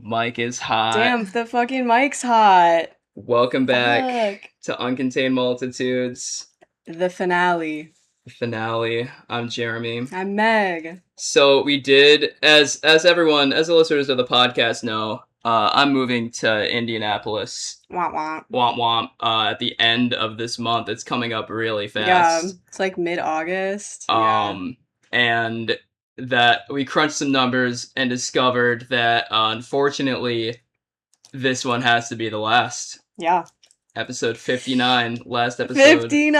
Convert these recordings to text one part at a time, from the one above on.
Mic is hot. Damn, the fucking mic's hot. Welcome back Fuck. to Uncontained Multitudes, The finale. finale. I'm Jeremy. I'm Meg. So we did, as everyone, as the listeners of the podcast know, I'm moving to Indianapolis. Womp womp. Womp womp. At the end of this month, it's coming up really fast. Yeah, it's like mid-August. And that we crunched some numbers and discovered that unfortunately this one has to be the last. Yeah. Episode 59, last episode 59! of the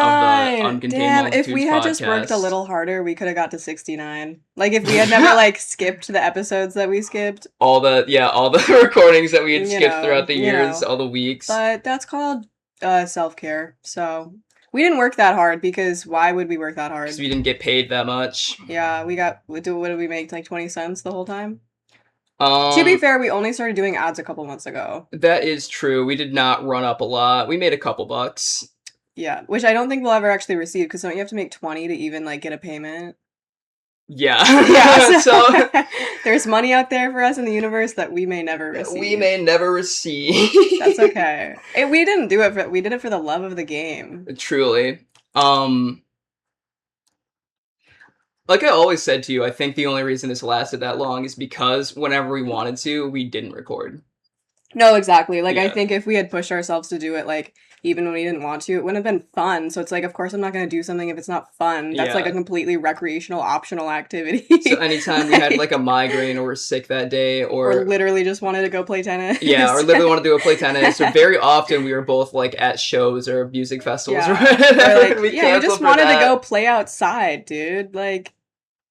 Uncontained Damn, Multitudes if we had podcast. just worked a little harder, we could have got to 69. Like, if we had never, skipped the episodes that we skipped. All the recordings that we had skipped know, throughout the years, know. all the weeks. But that's called self-care, so... We didn't work that hard, because why would we work that hard? Because we didn't get paid that much. Yeah, what did we make, like 20 cents the whole time? To be fair, we only started doing ads a couple months ago. That is true. We did not run up a lot. We made a couple bucks. Yeah, which I don't think we'll ever actually receive, because don't you have to make 20 to even, get a payment? Yeah. Yeah, so there's money out there for us in the universe that we may never receive. We may never receive. That's okay. We didn't do it we did it for the love of the game. Truly. Like I always said to you, I think the only reason this lasted that long is because whenever we wanted to, we didn't record. No, exactly. I Yeah. think if we had pushed ourselves to do it, even when we didn't want to, it wouldn't have been fun. So it's of course I'm not going to do something if it's not fun. That's Yeah. a completely recreational, optional activity. So anytime we had a migraine or were sick that day or literally just wanted to go play tennis. Yeah, or literally wanted to go play tennis. Or very often we were both at shows or music festivals. Yeah. Or we we just wanted to go play outside, dude.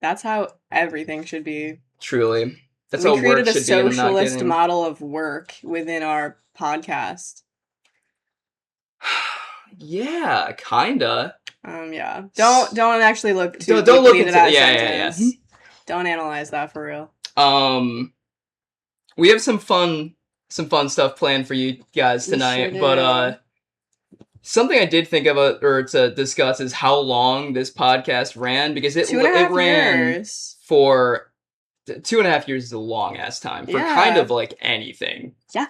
That's how everything should be. Truly. That's we how work created a should be. And socialist model of work within our podcast. Yeah, kinda. Yeah. Don't actually look too don't look into into that yeah. sentence. Don't analyze that for real. We have some fun stuff planned for you guys tonight, but something I did think about or to discuss is how long this podcast ran, because it ran years. for 2.5 years is a long ass time for kind of anything. Yeah.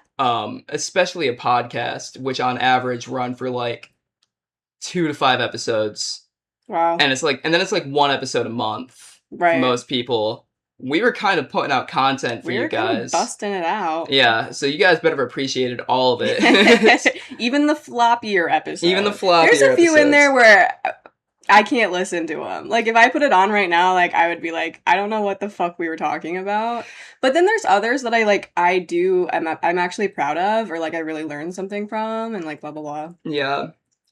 Especially a podcast, which on average run for 2 to 5 episodes. Wow. And it's and then it's 1 episode a month. Right. For most people. We were kind of putting out content for you guys. Kind of busting it out. Yeah, so you guys better have appreciated all of it. Even the floppier episodes. There's a few in there where I can't listen to them. If I put it on right now, I would be I don't know what the fuck we were talking about. But then there's others that I'm actually proud of, or I really learned something from, and blah, blah, blah. Yeah.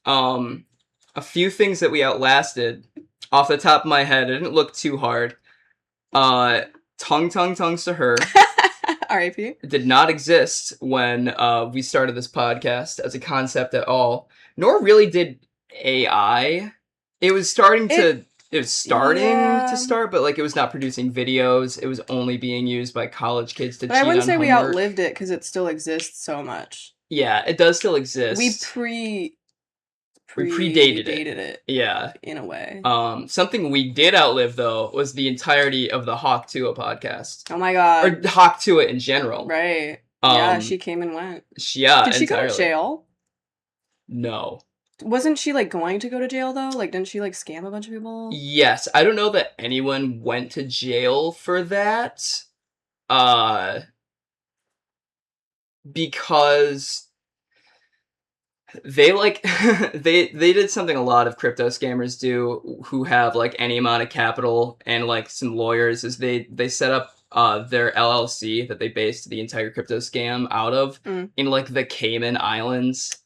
A few things that we outlasted, off the top of my head, I didn't look too hard. Tongues to her. R.I.P. Did not exist when we started this podcast as a concept at all. Nor really did AI. It was starting to start, but it was not producing videos. It was only being used by college kids to cheat on homework. But I wouldn't say we outlived it, because it still exists so much. Yeah, it does still exist. We predated it. Yeah. In a way. Something we did outlive, though, was the entirety of the Hawk Tua podcast. Oh my god. Or Hawk Tua in general. Right. Yeah, she came and went. Yeah, Did she go to jail? No. Wasn't she, going to go to jail, though? Didn't she, scam a bunch of people? Yes. I don't know that anyone went to jail for that. Because they they did something a lot of crypto scammers do who have any amount of capital and some lawyers, is they set up their LLC that they based the entire crypto scam out of in the Cayman Islands.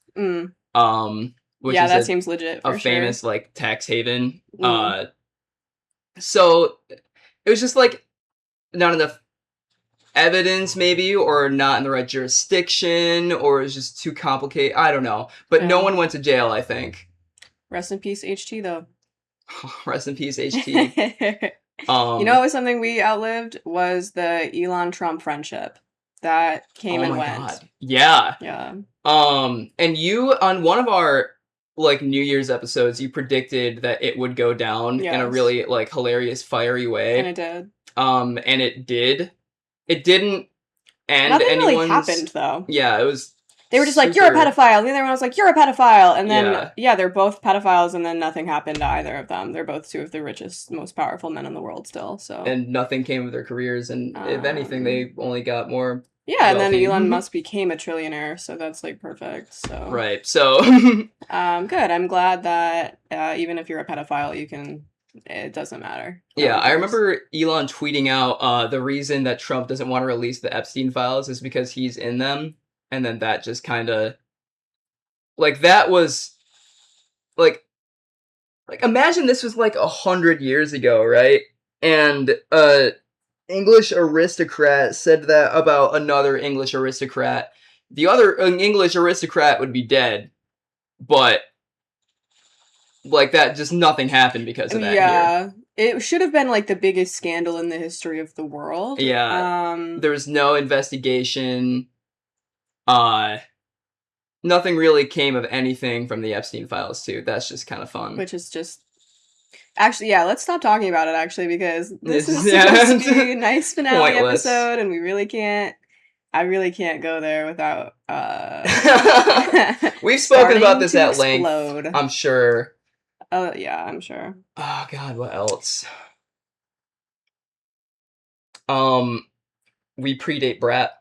Which is that seems legit. For a famous tax haven. So it was just not enough evidence, maybe, or not in the right jurisdiction, or it was just too complicated. I don't know, but no one went to jail. I think. Rest in peace, HT, though. Rest in peace, HT. You know what was something we outlived was the Elon Trump friendship that came and went. God. Yeah. Yeah. And you, on one of our New Year's episodes, you predicted that it would go down in a really hilarious, fiery way. And it did. And it did. It didn't and Nothing really anyone's happened, though. Yeah, it was. They were just like, you're a pedophile. And the other one was like, you're a pedophile. And then, Yeah. yeah, they're both pedophiles, and then nothing happened to either of them. They're both two of the richest, most powerful men in the world still, so. And nothing came of their careers, and if anything, they only got more Yeah, and then wealthy. Elon Musk became a trillionaire, so that's, like, perfect, so. Right, so. Good. I'm glad that even if you're a pedophile, you can... It doesn't matter. Yeah, I remember Elon tweeting out the reason that Trump doesn't want to release the Epstein files is because he's in them. And then that just kind of... Like, that was... Like, imagine this was, like, 100 years ago, right? And English aristocrat said that about another English aristocrat. The other English aristocrat would be dead. But... Like, that, just nothing happened because of that. Yeah. Here. It should have been, like, the biggest scandal in the history of the world. Yeah. There was no investigation. Nothing really came of anything from the Epstein files, too. That's just kind of fun. Which is just... Actually, yeah, let's stop talking about it, actually, because this is supposed to be a nice finale episode, and we really can't... I really can't go there without... We've spoken about this at length, I'm sure. Oh, yeah, I'm sure. Oh, God, what else? We predate Brat.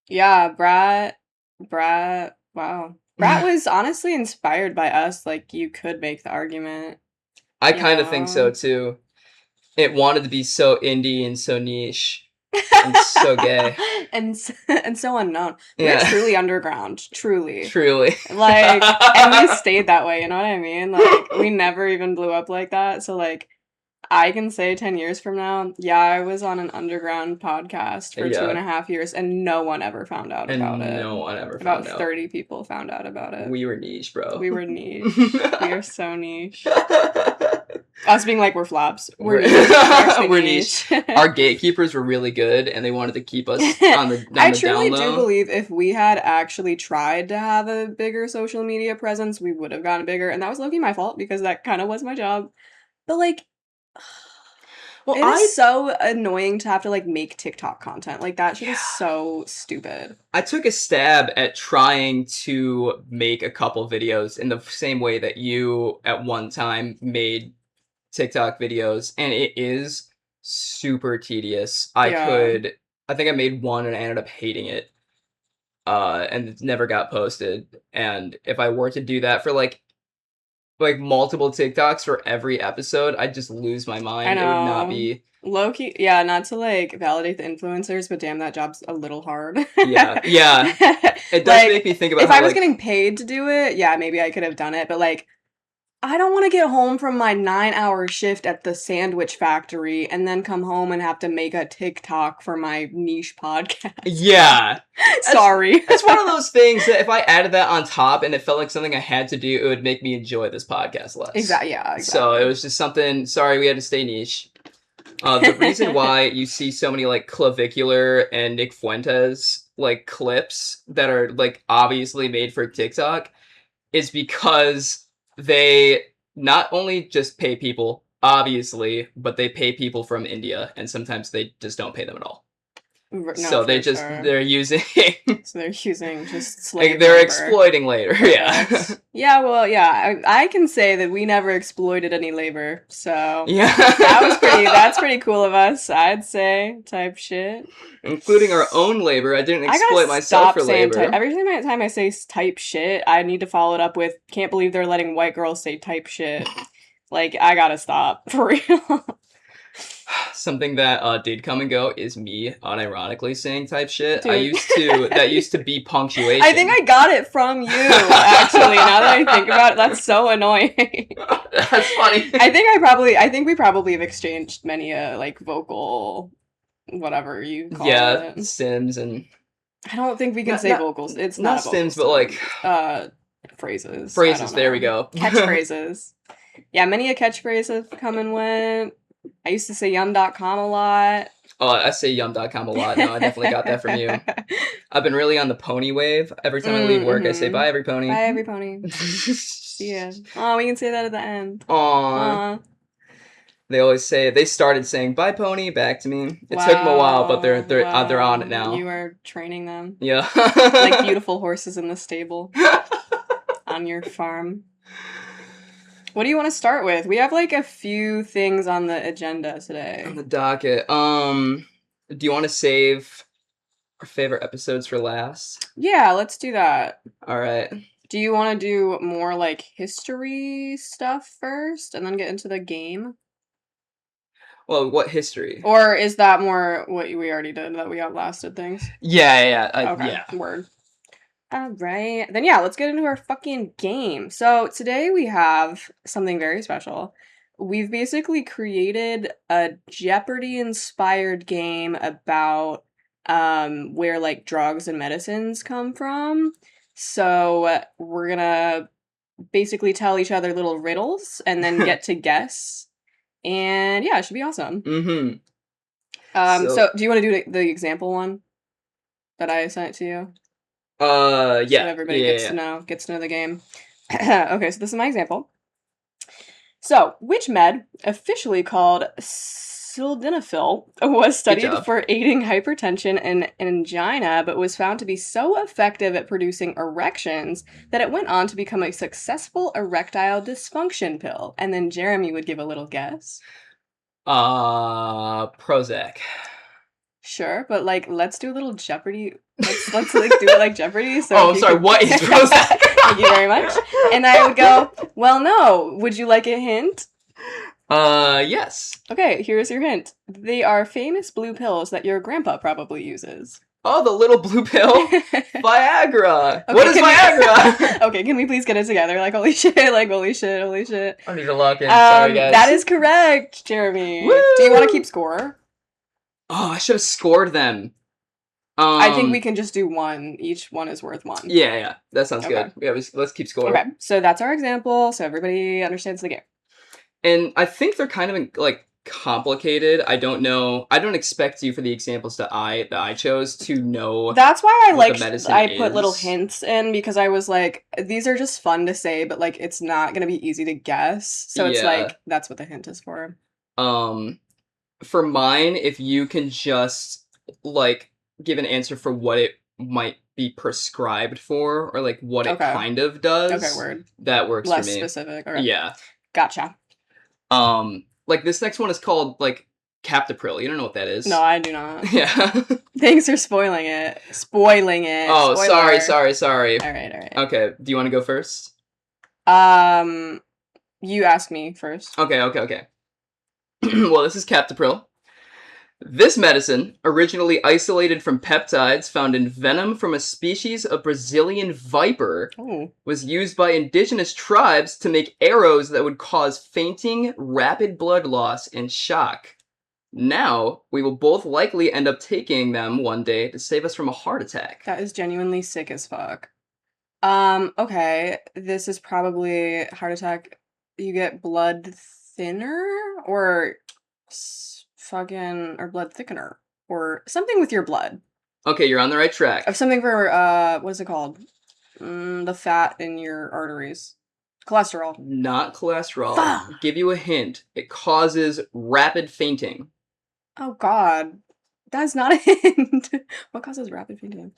Yeah, Brat, wow. Brat was honestly inspired by us, like, you could make the argument. I kind of think so, too. It wanted to be so indie and so niche. And so gay. and so unknown. We're truly underground. Truly. Like, and we stayed that way, you know what I mean? Like, we never even blew up like that. So, like, I can say 10 years from now, yeah, I was on an underground podcast for 2.5 years, and no one ever found out about it. No one ever found out. About 30 people found out about it. We were niche, bro. We were niche. We are so niche. Us being like, we're flops. We're niche. We're niche. Our gatekeepers were really good, and they wanted to keep us on the I truly do believe if we had actually tried to have a bigger social media presence, we would have gotten bigger. And that was low-key my fault, because that kind of was my job. But, like... Well, it is so annoying to have to, like, make TikTok content. Like, that shit is so stupid. I took a stab at trying to make a couple videos in the same way that you, at one time, made TikTok videos, and it is super tedious. I think I made one and I ended up hating it. And it never got posted. And if I were to do that for, like multiple TikToks for every episode, I'd just lose my mind. I know. It would not be... Low-key, yeah, not to, like, validate the influencers, but damn, that job's a little hard. Yeah. It does like, make me think about if I was getting paid to do it, yeah, maybe I could have done it, but, like, I don't want to get home from my 9-hour shift at the sandwich factory and then come home and have to make a TikTok for my niche podcast. Yeah. Sorry. It's one of those things that if I added that on top and it felt like something I had to do, it would make me enjoy this podcast less. Exactly. So it was just something, sorry, we had to stay niche. The reason why you see so many, like, Clavicular and Nick Fuentes, like, clips that are, like, obviously made for TikTok is because they not only just pay people, obviously, but they pay people from India, and sometimes they just don't pay them at all. No, so they're using... So they're using just slave like, they're labor. Exploiting later, yeah. Yeah, well, yeah, I can say that we never exploited any labor, so... Yeah. That's pretty cool of us, I'd say, type shit. Including our own labor. I didn't exploit myself for labor. Every time I say type shit, I need to follow it up with, can't believe they're letting white girls say type shit. Like, I gotta stop, for real. Something that did come and go is me unironically saying type shit. Dude. That used to be punctuation. I think I got it from you, actually, now that I think about it. That's so annoying. That's funny. I think we probably have exchanged many like vocal whatever you call it. Yeah, Sims and... I don't think we can say vocals. It's not Sims, but like... phrases. Phrases, there we go. Catchphrases. Yeah, many a catchphrase have come and went. I used to say yum.com a lot. Oh, I say yum.com a lot. No, I definitely got that from you. I've been really on the pony wave. Every time I leave work, I say bye, every pony. Bye, every pony. See ya. Oh, we can say that at the end. Aww. They always say they started saying "Bye, pony" back to me. It took them a while, but they're on it now. You are training them. Yeah, like beautiful horses in the stable on your farm. What do you want to start with? We have like a few things on the agenda today. On the docket. Do you want to save our favorite episodes for last? Yeah, let's do that. All right. Do you want to do more like history stuff first and then get into the game? Well, what history? Or is that more what we already did, that we outlasted things? Yeah. Okay, yeah. Word. All right. Then yeah, let's get into our fucking game. So today we have something very special. We've basically created a Jeopardy-inspired game about where like drugs and medicines come from. So we're gonna basically tell each other little riddles and then get to guess. And yeah, it should be awesome. Mm-hmm. So do you want to do the example one that I sent to you? Yeah. So everybody gets to know the game. Okay, so this is my example. So, which med, officially called sildenafil, was studied for aiding hypertension and angina, but was found to be so effective at producing erections that it went on to become a successful erectile dysfunction pill? And then Jeremy would give a little guess. Prozac. Sure, but like, let's do a little Jeopardy. Let's like do it like Jeopardy. So I'm sorry. What is Prozac? Thank you very much. And I would go, well, no. Would you like a hint? Yes. Okay, here's your hint. They are famous blue pills that your grandpa probably uses. Oh, the little blue pill? Viagra! Okay, what is Viagra? Okay, can we please get it together? Like, holy shit, holy shit. I need to lock in, sorry guys. That is correct, Jeremy. Woo! Do you want to keep score? Oh, I should have scored them. I think we can just do one. Each one is worth one. Yeah. That sounds good. Yeah, let's keep score. Okay, so that's our example, so everybody understands the game. And I think they're kind of, like, complicated. I don't know. I don't expect you for the examples that I chose to know. That's why I put little hints in, because I was like, these are just fun to say, but like it's not gonna be easy to guess. So it's like that's what the hint is for. For mine, if you can just like give an answer for what it might be prescribed for, or like what it kind of does. Okay, word. That works Less for me. Specific. Okay. Yeah. Gotcha. Like this next one is called like Captopril. You don't know what that is? No, I do not. Yeah. Thanks for spoiling it. Oh, Spoiler. sorry. All right. Okay, do you want to go first? You ask me first. Okay. Well, this is Captopril. This medicine, originally isolated from peptides found in venom from a species of Brazilian viper, was used by indigenous tribes to make arrows that would cause fainting, rapid blood loss, and shock. Now, we will both likely end up taking them one day to save us from a heart attack. That is genuinely sick as fuck. Okay, this is probably heart attack. You get blood thinner or or blood thickener or something with your blood. Okay, you're on the right track. Of something for what is it called? The fat in your arteries. Cholesterol. Not cholesterol. Fuck. Give you a hint. It causes rapid fainting. Oh god. That's not a hint. What causes rapid fainting?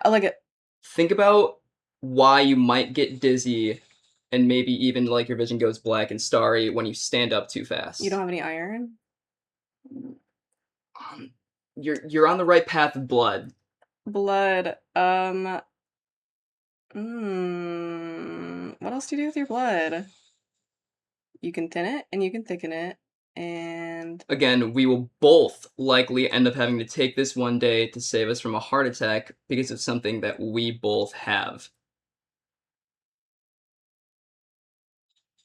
I like it. Think about why you might get dizzy and maybe even like your vision goes black and starry when you stand up too fast. You don't have any iron? You're on the right path of blood. Blood. What else do you do with your blood? You can thin it and you can thicken it, and again, we will both likely end up having to take this one day to save us from a heart attack because of something that we both have.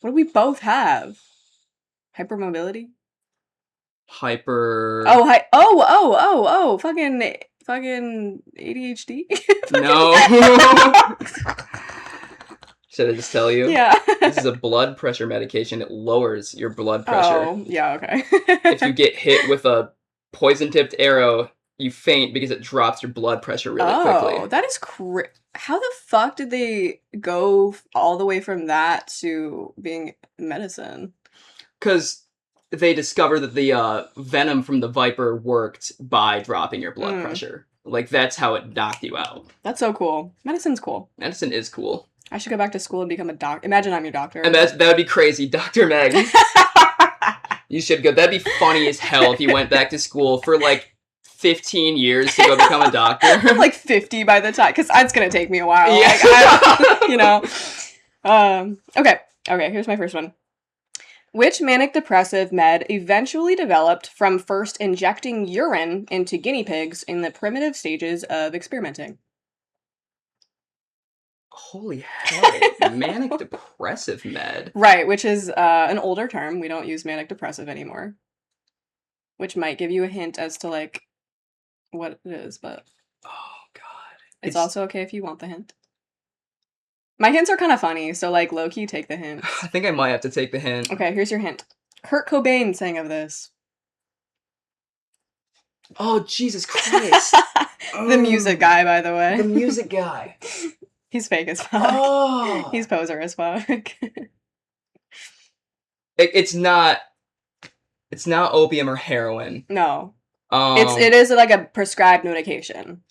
What do we both have? Hypermobility? Hyper. Oh! Fucking ADHD. No. Should I just tell you? Yeah. This is a blood pressure medication. It lowers your blood pressure. Oh, yeah, okay. If you get hit with a poison-tipped arrow, you faint because it drops your blood pressure really quickly. Oh, that is how the fuck did they go all the way from that to being medicine? Because they discovered that the venom from the viper worked by dropping your blood pressure. Like, that's how it knocked you out. That's so cool. Medicine's cool. Medicine is cool. I should go back to school and become a doctor. Imagine I'm your doctor. And that would be crazy. Dr. Meg. You should go. That'd be funny as hell if you went back to school for, like, 15 years to go become a doctor. I'm like 50 by the time, because it's going to take me a while. Yeah. Like, you know. Okay, here's my first one. Which manic depressive med eventually developed from first injecting urine into guinea pigs in the primitive stages of experimenting? Holy hell. Manic depressive med. Right, which is an older term. We don't use manic depressive anymore. Which might give you a hint as to, like, what it is, but... Oh, God. It's also okay if you want the hint. My hints are kind of funny, so, like, low-key, take the hint. I think I might have to take the hint. Okay, here's your hint. Kurt Cobain sang of this. Oh, Jesus Christ. The music guy, by the way. The music guy. He's fake as fuck. Oh. He's poser as fuck. It's not opium or heroin. No. It is like a prescribed medication.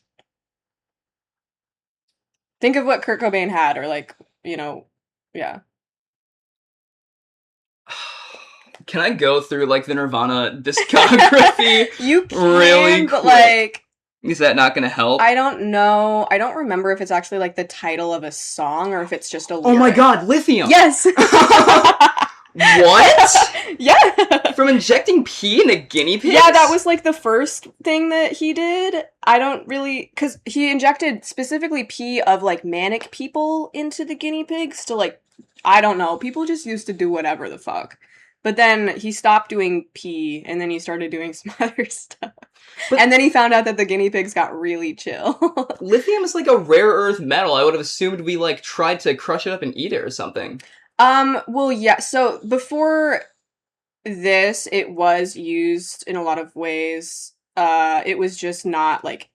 Think of what Kurt Cobain had, or like, you know, yeah. Can I go through like the Nirvana discography? You can, really but quick? Like, is that not going to help? I don't know. I don't remember if it's actually like the title of a song or if it's just a lyric. Oh my God, lithium. Yes. What? Yeah. From injecting pee into guinea pigs? Yeah, that was like the first thing that he did. I don't really, because he injected specifically pee of like manic people into the guinea pigs to like, I don't know. People just used to do whatever the fuck. But then he stopped doing pee, and then he started doing some other stuff. And then he found out that the guinea pigs got really chill. Lithium is like a rare earth metal. I would have assumed we like tried to crush it up and eat it or something. Well, yeah, so before this, it was used in a lot of ways. It was just not, like,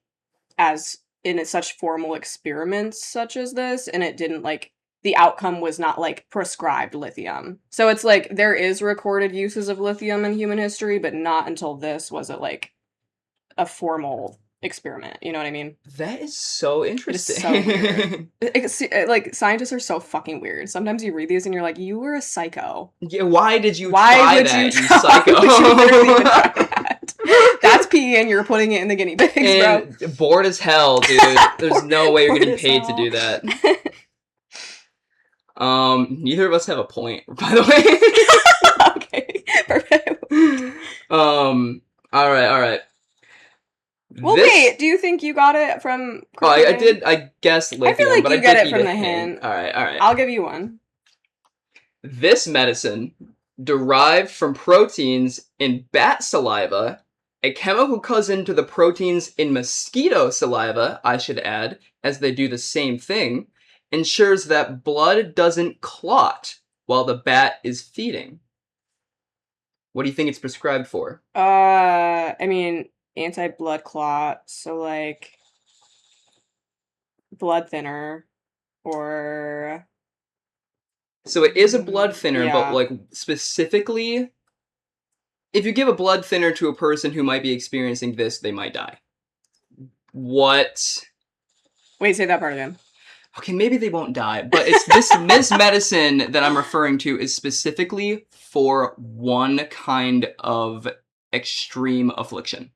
as in such formal experiments such as this, and it didn't, like, the outcome was not, like, prescribed lithium. So it's, like, there is recorded uses of lithium in human history, but not until this was it, like, a formal experiment. You know what I mean? That is so interesting. It's so weird. Like, scientists are so fucking weird. Sometimes you read these and you're like, you were a psycho. Yeah, why did you try that, you psycho? Would you literally even try that? That's pee and you're putting it in the guinea pigs, and bro. Bored as hell, dude. There's no way you're getting paid to do that. Neither of us have a point, by the way. Okay, perfect. All right. Well, wait, do you think you got it from... Oh, I did, I guessed lithium, I feel like but you I get did it from eat the a hint. All right. I'll give you one. This medicine derived from proteins in bat saliva, a chemical cousin to the proteins in mosquito saliva, I should add, as they do the same thing, ensures that blood doesn't clot while the bat is feeding. What do you think it's prescribed for? I mean, anti-blood clot, so like blood thinner or... So it is a blood thinner, yeah. but like specifically, if you give a blood thinner to a person who might be experiencing this, they might die. What? Wait, say that part again. Okay, maybe they won't die, but it's this medicine that I'm referring to is specifically for one kind of extreme affliction.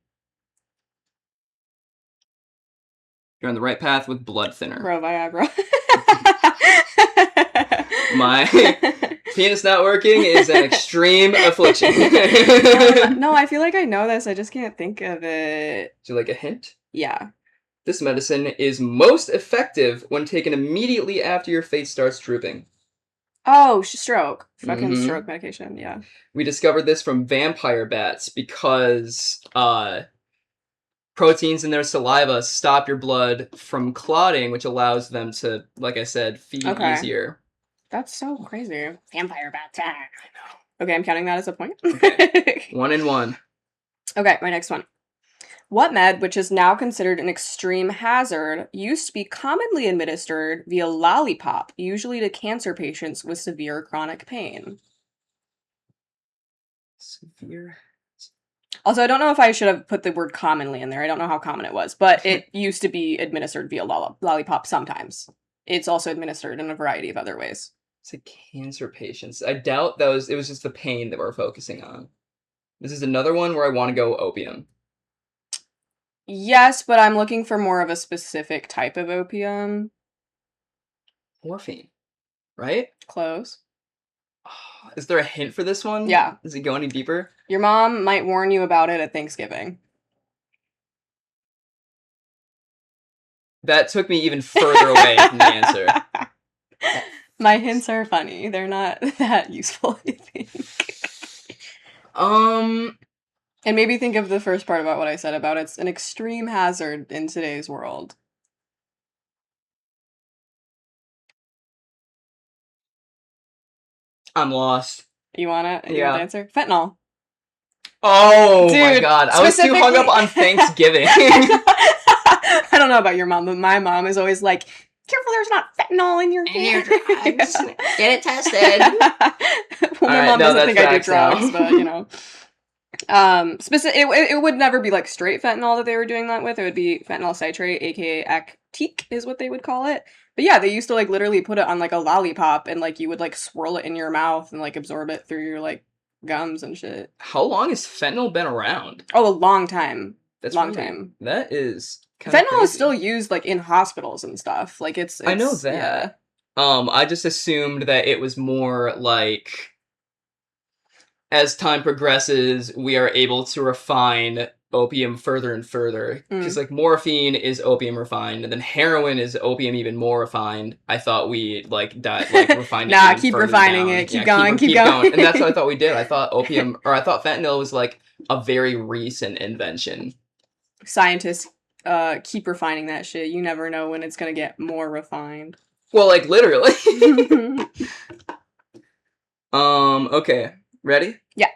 You're on the right path with blood thinner. Bro, Viagra. My penis not working is an extreme affliction. No, I feel like I know this. I just can't think of it. Would you like a hint? Yeah. This medicine is most effective when taken immediately after your face starts drooping. Oh, stroke. Fucking stroke medication, yeah. We discovered this from vampire bats because proteins in their saliva stop your blood from clotting, which allows them to, like I said, feed easier. That's so crazy. Vampire bats. I know. Okay, I'm counting that as a point. Okay. 1 and 1. Okay, my next one. What med, which is now considered an extreme hazard, used to be commonly administered via lollipop, usually to cancer patients with severe chronic pain? Severe. Also, I don't know if I should have put the word commonly in there. I don't know how common it was, but it used to be administered via lollipop sometimes. It's also administered in a variety of other ways. It's like cancer patients. I doubt it was just the pain that we're focusing on. This is another one where I want to go opium. Yes, but I'm looking for more of a specific type of opium. Morphine, right? Close. Is there a hint for this one? Yeah. Does it go any deeper? Your mom might warn you about it at Thanksgiving. That took me even further away from the answer. My hints are funny. They're not that useful, I think. And maybe think of the first part about what I said about it's an extreme hazard in today's world. I'm lost. You want it? You Yeah. want the answer? Fentanyl. Oh my Dude, god. I was too hung up on Thanksgiving. I don't know about your mom, but my mom is always like, careful there's not fentanyl in your drugs. Get it tested. Well, my mom doesn't think I do drugs, but you know. It would never be like straight fentanyl that they were doing that with. It would be fentanyl citrate, aka Actique is what they would call it. But yeah, they used to like literally put it on like a lollipop and like you would like swirl it in your mouth and like absorb it through your like gums and shit. How long has fentanyl been around? Oh, a long time. That's long really, time. That is fentanyl is still used like in hospitals and stuff. Like it's I know that. Yeah. I just assumed that it was more like as time progresses, we are able to refine opium further and further. Because like morphine is opium refined, and then heroin is opium even more refined. I thought we refined it. Nah, keep refining it. Keep going. And that's what I thought we did. I thought fentanyl was like a very recent invention. Scientists keep refining that shit. You never know when it's gonna get more refined. Well, like literally. Okay. Ready? Yeah.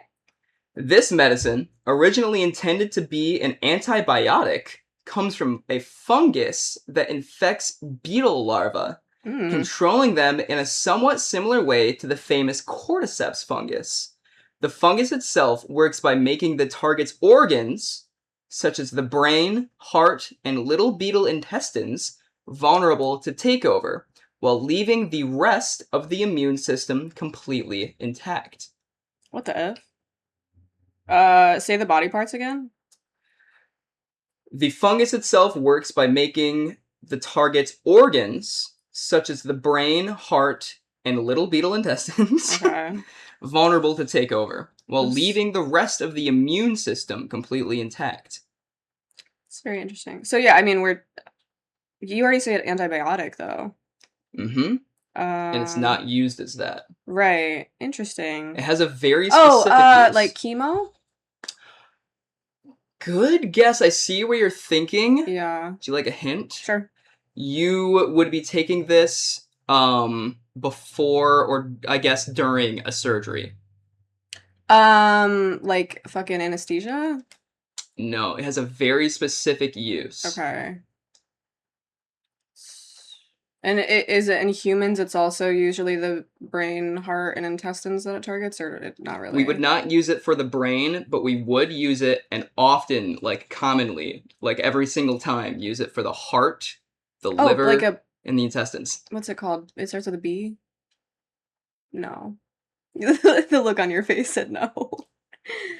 This medicine, originally intended to be an antibiotic, comes from a fungus that infects beetle larvae, controlling them in a somewhat similar way to the famous cordyceps fungus. The fungus itself works by making the target's organs, such as the brain, heart, and little beetle intestines, vulnerable to takeover, while leaving the rest of the immune system completely intact. What the F? Say the body parts again? The fungus itself works by making the target's organs, such as the brain, heart, and little beetle intestines, vulnerable to take over, while leaving the rest of the immune system completely intact. It's very interesting. So yeah, I mean, you already said antibiotic, though. Mm-hmm. And it's not used as that. Right. Interesting. It has a very specific use. Like chemo? Good guess. I see where you're thinking. Yeah. Would you like a hint? Sure. You would be taking this before or I guess during a surgery. Like fucking anesthesia? No, it has a very specific use. Okay. And is it in humans? It's also usually the brain, heart, and intestines that it targets, or not really? We would not use it for the brain, but we would use it, and often, like commonly, like every single time, use it for the heart, the liver, and the intestines. What's it called? It starts with a B? No. The look on your face said no.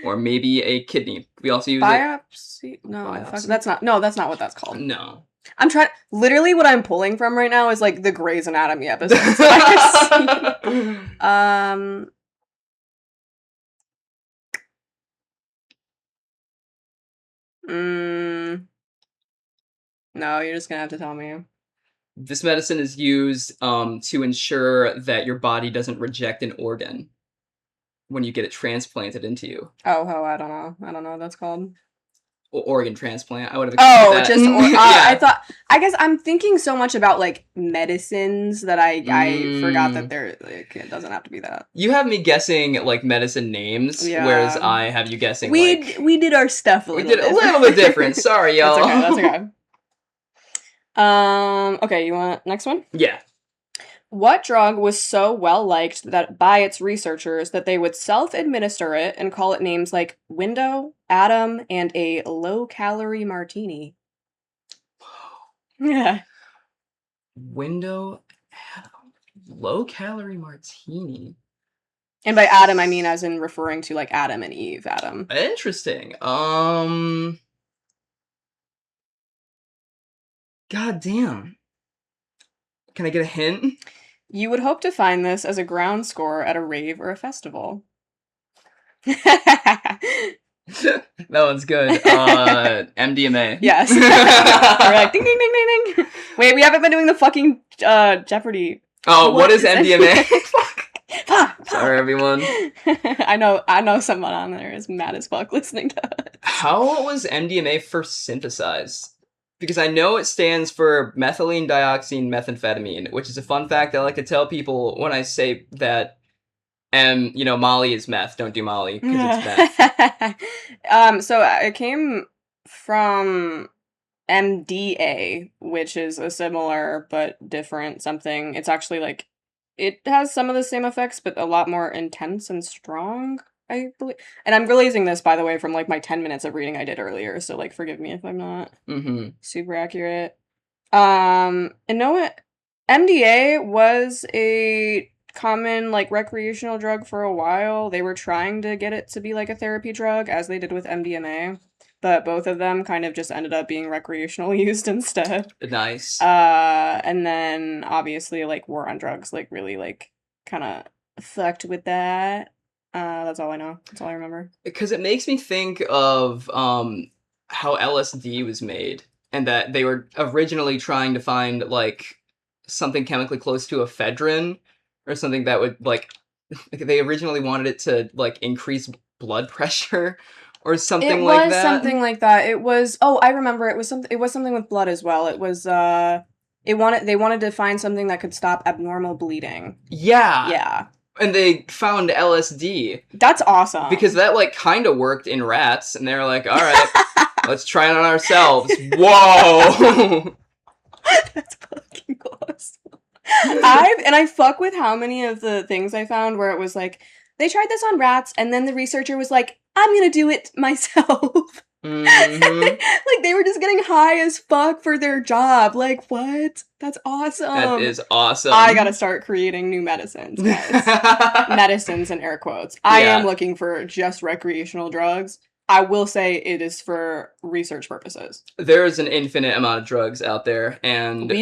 Or maybe a kidney. We also use biopsy? No, biopsy? fuck, that's not. No, that's not what that's called. No. I'm trying. Literally, what I'm pulling from right now is like the Grey's Anatomy episodes. No, you're just gonna have to tell me. This medicine is used to ensure that your body doesn't reject an organ when you get it transplanted into you. Oh, I don't know. I don't know what that's called. Organ transplant. I would have expected that. Yeah. I guess I'm thinking so much about like medicines that I forgot that it doesn't have to be that. You have me guessing like medicine names, whereas I have you guessing we did our stuff a little bit different. Sorry, y'all. That's okay. Okay, you want next one? Yeah. What drug was so well liked that by its researchers that they would self-administer it and call it names like Window, Atom, and a low-calorie martini? Yeah. Window, low calorie martini. And by Adam, I mean as in referring to like Adam and Eve, Adam. Interesting. God damn. Can I get a hint? You would hope to find this as a ground score at a rave or a festival. That one's good. MDMA. Yes. We're like ding ding ding ding ding. Wait, we haven't been doing the fucking Jeopardy. Oh, what is MDMA? Fuck. Sorry, everyone. I know someone on there is mad as fuck listening to us. How was MDMA first synthesized? Because I know it stands for methylene dioxine methamphetamine, which is a fun fact I like to tell people when I say that, Molly is meth. Don't do Molly because it's meth. So it came from MDA, which is a similar but different something. It's actually like, it has some of the same effects, but a lot more intense and strong, I believe. And I'm releasing this, by the way, from like my 10 minutes of reading I did earlier, so like forgive me if I'm not super accurate. And know what? MDA was a common like recreational drug for a while. They were trying to get it to be like a therapy drug, as they did with MDMA. But both of them kind of just ended up being recreational used instead. Nice. And then obviously like war on drugs like really like kind of fucked with that. That's all I know. That's all I remember. Because it makes me think of how LSD was made, and that they were originally trying to find like something chemically close to ephedrine or something that would like they originally wanted it to like increase blood pressure. Or something like that. It was something like that. It was. Oh, I remember. It was something with blood as well. It was. They wanted to find something that could stop abnormal bleeding. Yeah. Yeah. And they found LSD. That's awesome. Because that like kind of worked in rats, and they were like, "All right, let's try it on ourselves." Whoa. That's fucking awesome. I fuck with how many of the things I found where it was like they tried this on rats, and then the researcher was like, I'm gonna do it myself. Like, they were just getting high as fuck for their job. Like, what? That's awesome. That is awesome. I gotta start creating new medicines, guys. Medicines in air quotes. I am looking for just recreational drugs. I will say it is for research purposes. There's an infinite amount of drugs out there, and we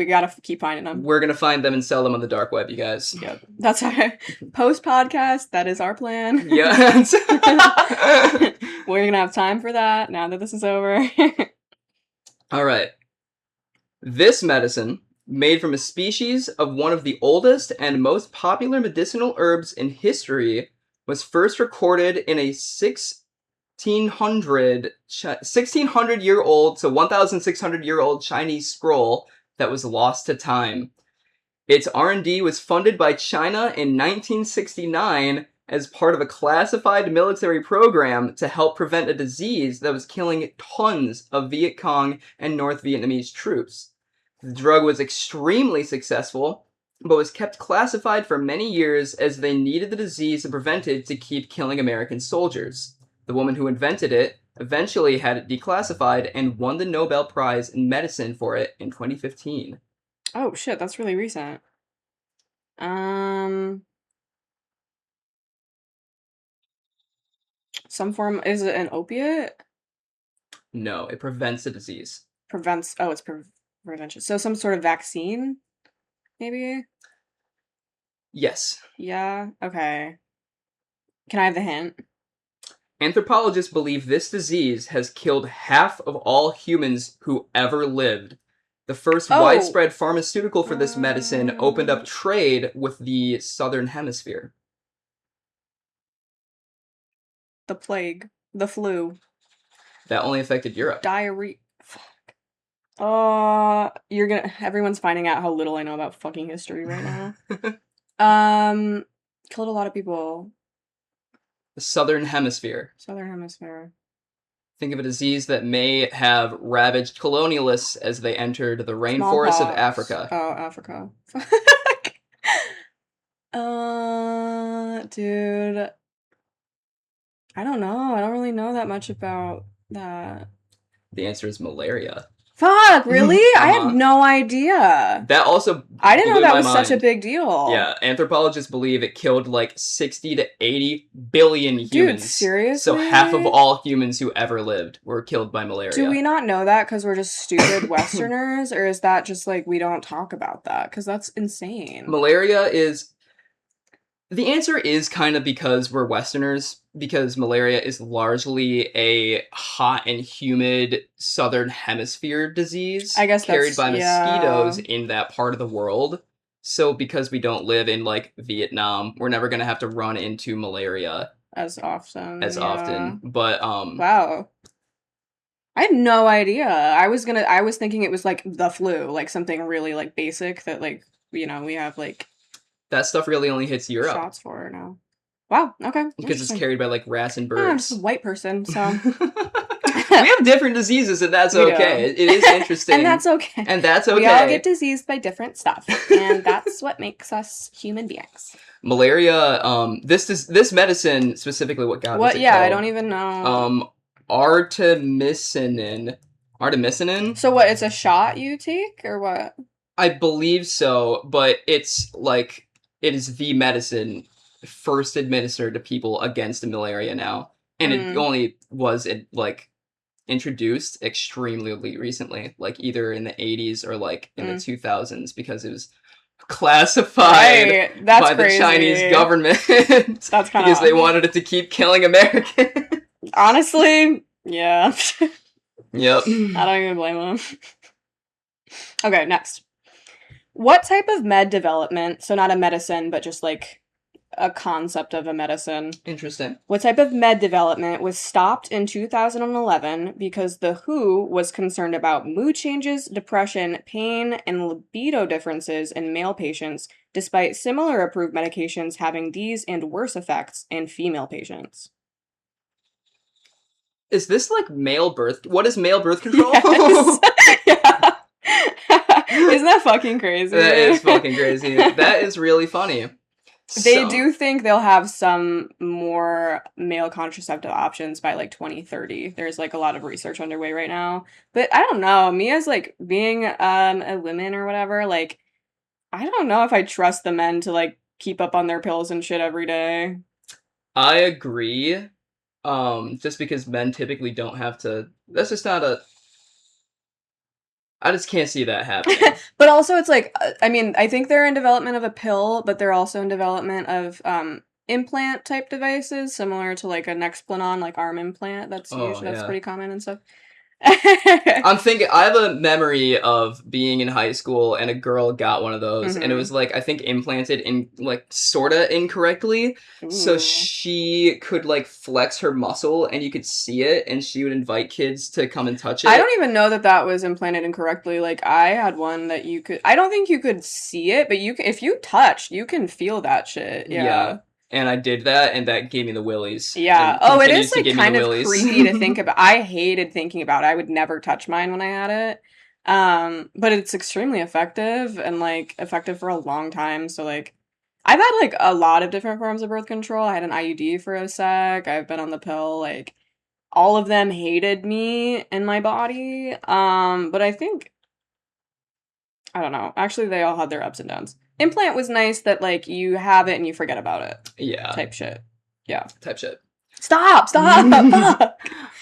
gotta keep finding them. We're gonna find them and sell them on the dark web, you guys. Yep, that's our post-podcast. That is our plan. Yeah. We're gonna have time for that now that this is over. All right. This medicine, made from a species of one of the oldest and most popular medicinal herbs in history, was first recorded in a 1600-year-old, so 1,600-year-old Chinese scroll that was lost to time. Its R&D was funded by China in 1969 as part of a classified military program to help prevent a disease that was killing tons of Viet Cong and North Vietnamese troops. The drug was extremely successful, but was kept classified for many years as they needed the disease prevented to keep killing American soldiers. The woman who invented it eventually had it declassified and won the Nobel Prize in Medicine for it in 2015. Oh shit, that's really recent. Some form, is it an opiate? No, it prevents the disease. It's prevention. So some sort of vaccine, maybe? Yes. Yeah, okay. Can I have the hint? Anthropologists believe this disease has killed half of all humans who ever lived. The first widespread pharmaceutical for this medicine opened up trade with the Southern Hemisphere. The plague. The flu. That only affected Europe. Diarrhea. Fuck. Everyone's finding out how little I know about fucking history right now. Killed a lot of people. The Southern Hemisphere. Southern Hemisphere. Think of a disease that may have ravaged colonialists as they entered the rainforests of Africa. Oh, Africa. Fuck. Dude. I don't know. I don't really know that much about that. The answer is malaria. Fuck, really? I had Uh-huh. no idea. That also I didn't know blew that my was such a mind. big deal. Yeah, anthropologists believe it killed like 60 to 80 billion Dude, humans. So half of seriously? all humans who ever lived were killed by Do malaria. we not know that because we're just stupid Westerners? Or is that just like we don't talk about that? Because that's insane. Malaria is... The answer is kind of because we're Westerners, because malaria is largely a hot and humid southern hemisphere disease I guess carried that's, by mosquitoes yeah, in that part of the world. So because we don't live in like Vietnam, we're never going to have to run into malaria as often. as Yeah. often. But Wow. I had no idea. I was thinking it was like the flu, like something really like basic that like, we have like that stuff really only hits Europe shots for now. Wow, okay. because it's Interesting. carried by like rats and I'm just a birds. white person, so We have different diseases, and that's we okay. do. It is interesting, And that's okay. and that's We all get okay. diseased by different stuff, and that's what makes us human beings. Malaria. This medicine specifically. What god was What? it Yeah, I called? don't even know. Artemisinin. Artemisinin. So what? It's a shot you take, or what? I believe so, but it's like it is the medicine first administered to people against malaria now, and it only was introduced extremely recently, like either in the 80s or like in the 2000s, because it was classified Right. That's by the crazy. Chinese government That's kind because of they wanted it to keep killing Americans. honestly, yeah. Yep. I don't even blame them. Okay, next. What type of med development, so not a medicine, but just like a concept of a medicine, Interesting. what type of med development was stopped in 2011 because the WHO was concerned about mood changes, depression, pain, and libido differences in male patients, despite similar approved medications having these and worse effects in female patients? Is this like male birth? What is male birth control? Yes. Yeah. Isn't that fucking crazy? That is fucking crazy. That is really funny. They do think they'll have some more male contraceptive options by like 2030. There's like a lot of research underway right now. But I don't know. Me as like being a woman or whatever, like I don't know if I trust the men to like keep up on their pills and shit every day. I agree. Just because men typically don't have to. That's just not a. I just can't see that happening. But also it's like I mean, I think they're in development of a pill, but they're also in development of implant type devices similar to like a Nexplanon like arm implant. That's that's pretty common and stuff. I'm thinking, I have a memory of being in high school and a girl got one of those, and it was like, I think implanted in like sorta incorrectly. So she could like flex her muscle and you could see it, and she would invite kids to come and touch it. I don't even know that that was implanted incorrectly. Like I had one that you could, I don't think you could see it, but you can, if you touch, you can feel that shit. Yeah. And I did that, and that gave me the willies. Yeah. Oh, it is like kind of creepy to think about. I hated thinking about it. I would never touch mine when I had it. But it's extremely effective and like effective for a long time. So like, I've had like a lot of different forms of birth control. I had an IUD for a sec. I've been on the pill. Like, all of them hated me and my body. But I think, I don't know. Actually, they all had their ups and downs. Implant was nice that like you have it and you forget about it. Yeah. Type shit. Yeah. Type shit. Stop!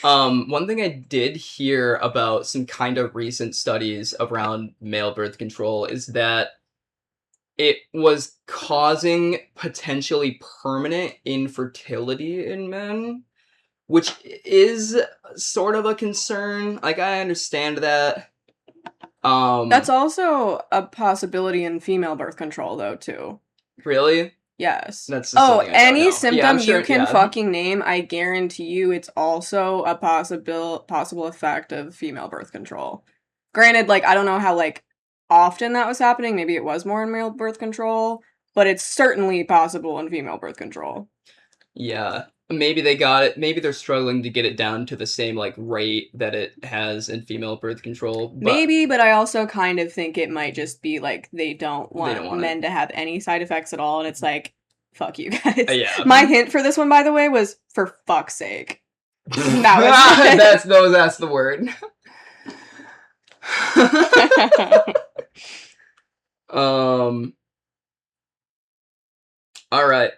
One thing I did hear about some kind of recent studies around male birth control is that it was causing potentially permanent infertility in men, which is sort of a concern. Like, I understand that. That's also a possibility in female birth control, though, too. Really? Yes. That's any symptom sure, you can fucking name, I guarantee you it's also a possible effect of female birth control. Granted, like, I don't know how, like, often that was happening. Maybe it was more in male birth control, but it's certainly possible in female birth control. Yeah. Maybe they got it. Maybe they're struggling to get it down to the same like rate that it has in female birth control. Maybe, but I also kind of think it might just be like they don't want men to have any side effects at all, and it's like Fuck you guys. Yeah. My hint for this one, by the way, was for fuck's sake. That was that's the word. All right.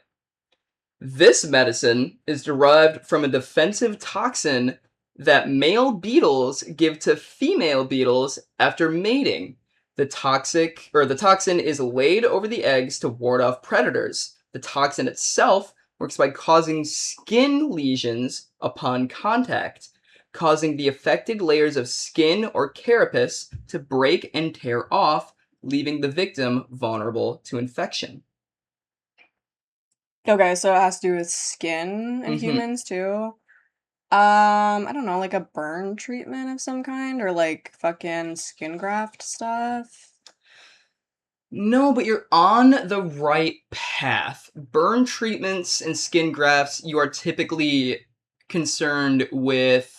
This medicine is derived from a defensive toxin that male beetles give to female beetles after mating. The toxin is laid over the eggs to ward off predators. The toxin itself works by causing skin lesions upon contact, causing the affected layers of skin or carapace to break and tear off, leaving the victim vulnerable to infection. Okay, so it has to do with skin and humans too. I don't know, like a burn treatment of some kind, or like fucking skin graft stuff. No, but you're on the right path. Burn treatments and skin grafts, you are typically concerned with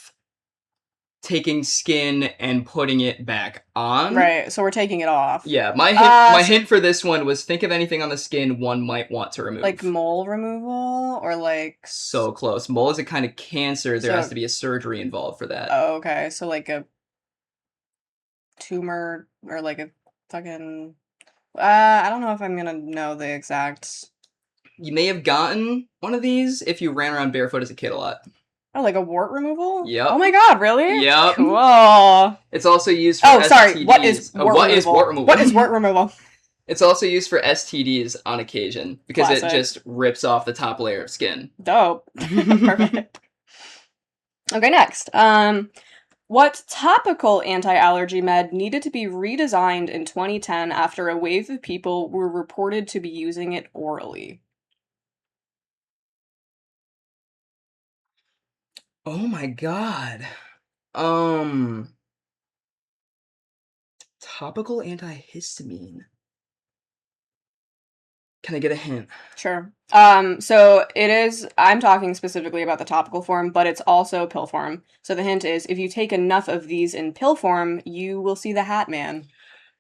taking skin and putting it back on. Right, so we're taking it off. Yeah, my hint for this one was think of anything on the skin one might want to remove. Like mole removal, or like... So close. Mole is a kind of cancer. There has to be a surgery involved for that. Oh, okay. So like a tumor, or like a fucking... I don't know if I'm gonna know the exact... You may have gotten one of these if you ran around barefoot as a kid a lot. Oh, like a wart removal? Yep. Oh my god, really? Yep. Cool. It's also used for STDs. Sorry. What is wart removal? What is wart removal? It's also used for STDs on occasion because Classic. It just rips off the top layer of skin. Dope. Perfect. Okay, next. What topical anti-allergy med needed to be redesigned in 2010 after a wave of people were reported to be using it orally? Oh my god. Topical antihistamine. Can I get a hint? Sure. So it is, I'm talking specifically about the topical form, but it's also pill form. So the hint is, if you take enough of these in pill form, you will see the Hat Man.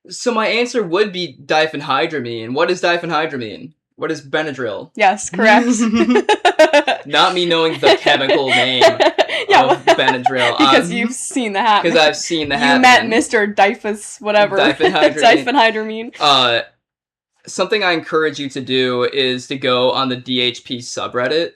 So my answer would be diphenhydramine. What is diphenhydramine? What is Benadryl? Yes, correct. Not me knowing the chemical name of Benadryl. Because you've seen the Hat Man. Because I've seen the Hat You Man. met Mr. Difus, whatever. Diphenhydramine. Diphenhydramine. Something I encourage you to do is to go on the DHP subreddit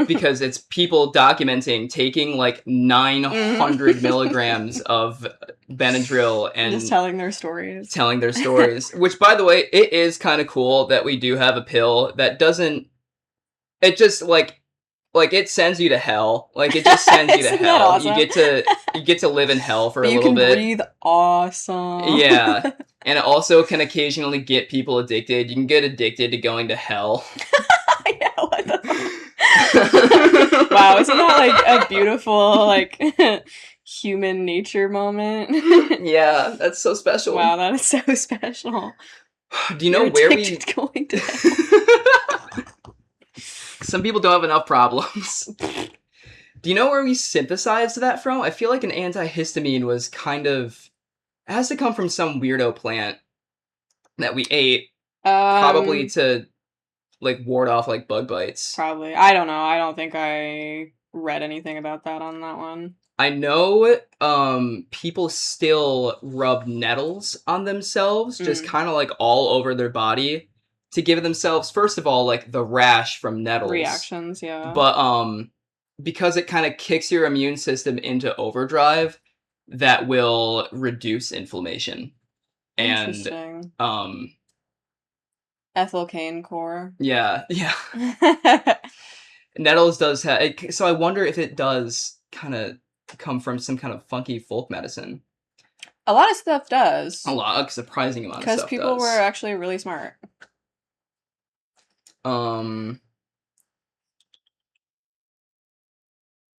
because it's people documenting taking like 900 milligrams of Benadryl and just telling their stories. Which, by the way, it is kind of cool that we do have a pill that doesn't. It just like it sends you to hell. Like it just sends you to hell. Awesome? You get to live in hell for a little bit. You can breathe awesome. Yeah. And it also can occasionally get people addicted. You can get addicted to going to hell. Yeah, what the fuck? Wow, isn't that like a beautiful like human nature moment? Yeah, that's so special. Wow, that is so special. Do you know where we going to hell? Some people don't have enough problems. Do you know where we synthesized that from? I feel like an antihistamine was kind of... It has to come from some weirdo plant that we ate, probably to, like, ward off, like, bug bites. Probably. I don't know. I don't think I read anything about that on that one. I know people still rub nettles on themselves, just kind of, like, all over their body to give themselves, first of all, like, the rash from nettles. Reactions, yeah. But because it kind of kicks your immune system into overdrive, that will reduce inflammation. Interesting. And ethyl cane core. Yeah. Nettles does have it, so I wonder if it does kind of come from some kind of funky folk medicine. A lot of stuff does. A surprising amount of stuff does. Because people were actually really smart. Oh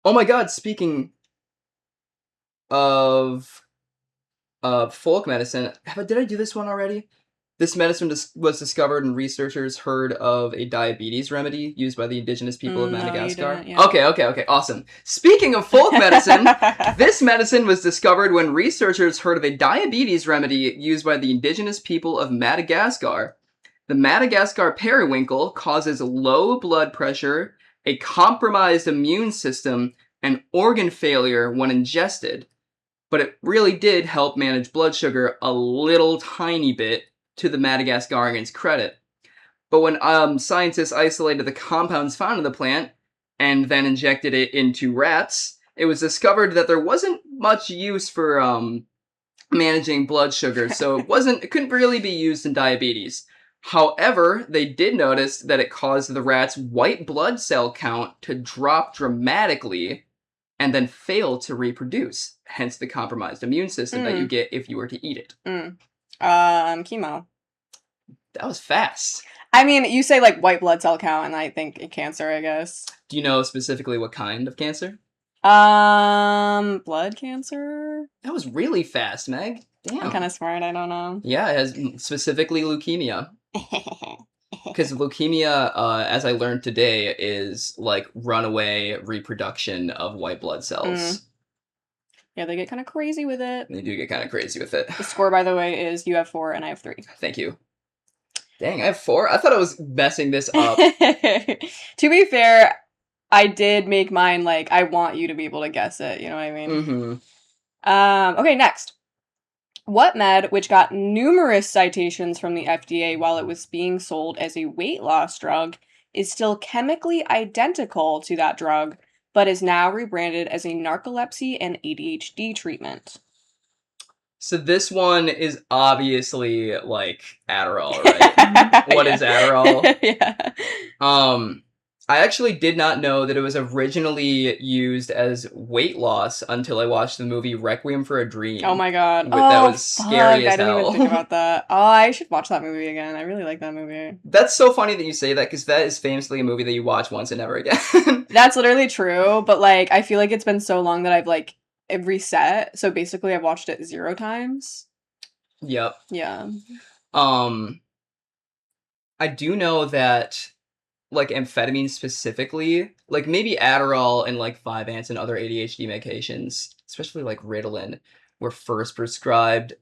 my god, speaking of folk medicine, did I do this one already? This medicine was discovered and researchers heard of a diabetes remedy used by the indigenous people of Madagascar. Yeah. Okay, awesome. Speaking of folk medicine, this medicine was discovered when researchers heard of a diabetes remedy used by the indigenous people of Madagascar. The Madagascar periwinkle causes low blood pressure, a compromised immune system, and organ failure when ingested, but it really did help manage blood sugar a little tiny bit, to the Madagascarians' credit. But when scientists isolated the compounds found in the plant and then injected it into rats, it was discovered that there wasn't much use for managing blood sugar, so it couldn't really be used in diabetes. However, they did notice that it caused the rat's white blood cell count to drop dramatically and then fail to reproduce, hence the compromised immune system that you get if you were to eat it. Chemo. That was fast. I mean, you say like white blood cell count, and I think cancer, I guess. Do you know specifically what kind of cancer? Blood cancer? That was really fast, Meg. Damn. I'm kind of smart, I don't know. Yeah, it has specifically leukemia. Because leukemia, as I learned today, is like runaway reproduction of white blood cells. Yeah, they get kind of crazy with it. They do get kind of crazy with it. The score, by the way, is you have 4 and I have 3. Thank you. Dang, I have 4? I thought I was messing this up. To be fair, I did make mine like, I want you to be able to guess it, you know what I mean? Okay, next. What med, which got numerous citations from the FDA while it was being sold as a weight loss drug, is still chemically identical to that drug, but is now rebranded as a narcolepsy and ADHD treatment? So this one is obviously like Adderall, right? What is Adderall? Yeah. I actually did not know that it was originally used as weight loss until I watched the movie Requiem for a Dream. Oh my god. That was scary as hell. I didn't even think about that. Oh, I should watch that movie again. I really like that movie. That's so funny that you say that, because that is famously a movie that you watch once and never again. That's literally true, but like, I feel like it's been so long that I've like reset. So basically I've watched it 0 times. Yep. Yeah. I do know that like amphetamines specifically, like maybe Adderall and like Vyvanse and other ADHD medications, especially like Ritalin, were first prescribed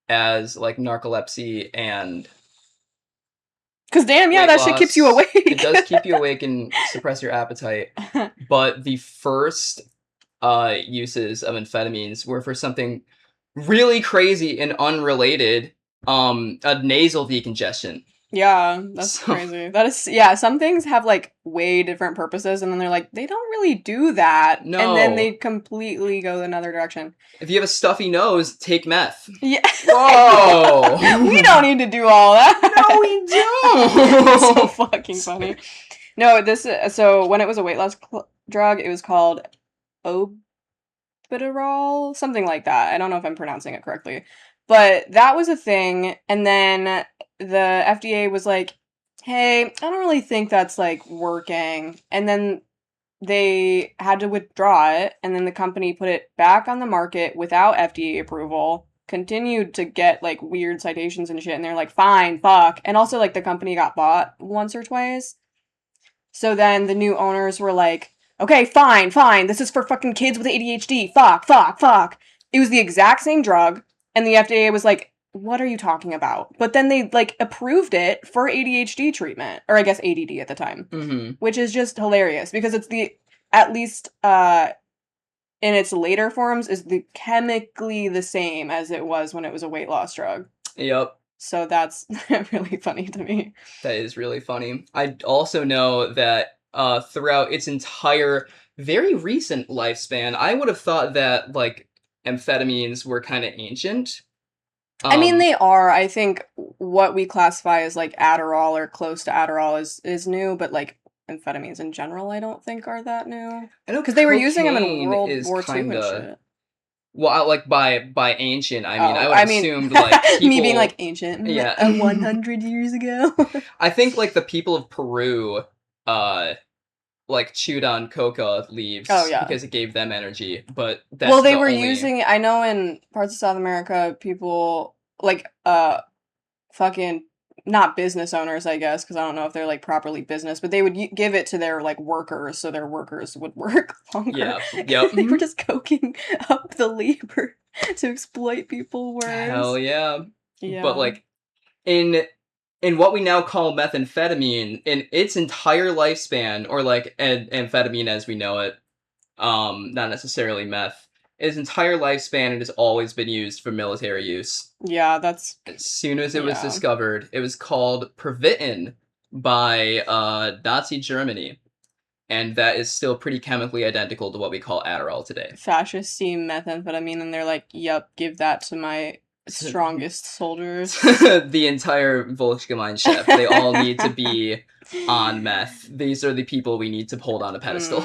as like narcolepsy and because damn, yeah, that shit keeps you awake. It does keep you awake and suppress your appetite. But the first uses of amphetamines were for something really crazy and unrelated, a nasal decongestion. Yeah, that's crazy. That is, yeah, some things have like way different purposes, and then they're like, they don't really do that. No. And then they completely go another direction. If you have a stuffy nose, take meth. Yeah. Whoa! We don't need to do all that. No, we don't! It's so fucking funny. No, so when it was a weight loss drug, it was called Obiturol, something like that. I don't know if I'm pronouncing it correctly. But that was a thing, and then the FDA was like, hey, I don't really think that's, like, working. And then they had to withdraw it, and then the company put it back on the market without FDA approval, continued to get, like, weird citations and shit, and they're like, fine, fuck. And also, like, the company got bought once or twice. So then the new owners were like, okay, fine, this is for fucking kids with ADHD, fuck. It was the exact same drug, and the FDA was like, what are you talking about? But then they, like, approved it for ADHD treatment. Or I guess ADD at the time. Mm-hmm. Which is just hilarious. Because it's at least, in its later forms, is chemically the same as it was when it was a weight loss drug. Yep. So that's really funny to me. That is really funny. I also know that throughout its entire, very recent lifespan, I would have thought that, like, amphetamines were kind of ancient. I mean, they are. I think what we classify as, like, Adderall or close to Adderall is new, but, like, amphetamines in general I don't think are that new. I know, because they were using them in World War II and shit. Well, like, by ancient, I mean, I would have assumed, like, people... Me being, like, ancient. Yeah. 100 years ago. I think, like, the people of Peru, like, chewed on coca leaves because it gave them energy, but that's well, they were using, I know in parts of South America, people, like, fucking, not business owners, I guess, because I don't know if they're, like, properly business, but they would give it to their, like, workers, so their workers would work longer. Yeah, yep. They were just coking up the labor to exploit people worse. Hell yeah. Yeah. But, like, in in what we now call methamphetamine, in its entire lifespan, or like amphetamine as we know it, not necessarily meth, its entire lifespan, it has always been used for military use. Yeah, that's As soon as it was yeah. discovered, it was called Pervitin by Nazi Germany, and that is still pretty chemically identical to what we call Adderall today. Fascists see methamphetamine and they're like, "Yep, give that to my strongest soldiers." The entire Volksgemeinschaft, they all need to be on meth. These are the people we need to hold on a pedestal.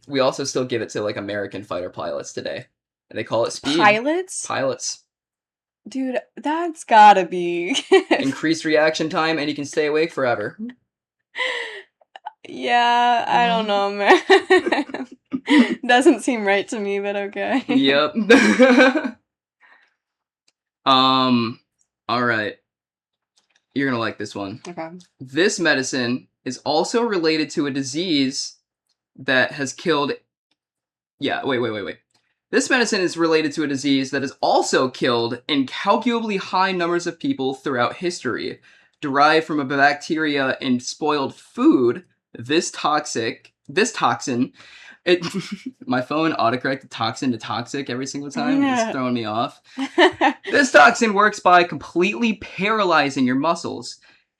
We also still give it to like American fighter pilots today. And they call it speed. Pilots. Dude, that's gotta be increased reaction time, and you can stay awake forever. Yeah, I don't know, man. Doesn't seem right to me, but okay. Yep. Alright. You're gonna like this one. Okay. This medicine is also related to a disease that has killed... Yeah, wait. This medicine is related to a disease that has also killed incalculably high numbers of people throughout history. Derived from a bacteria in spoiled food, this toxin... My phone autocorrected toxin to toxic every single time. It's throwing me off. This toxin works by completely paralyzing your muscles.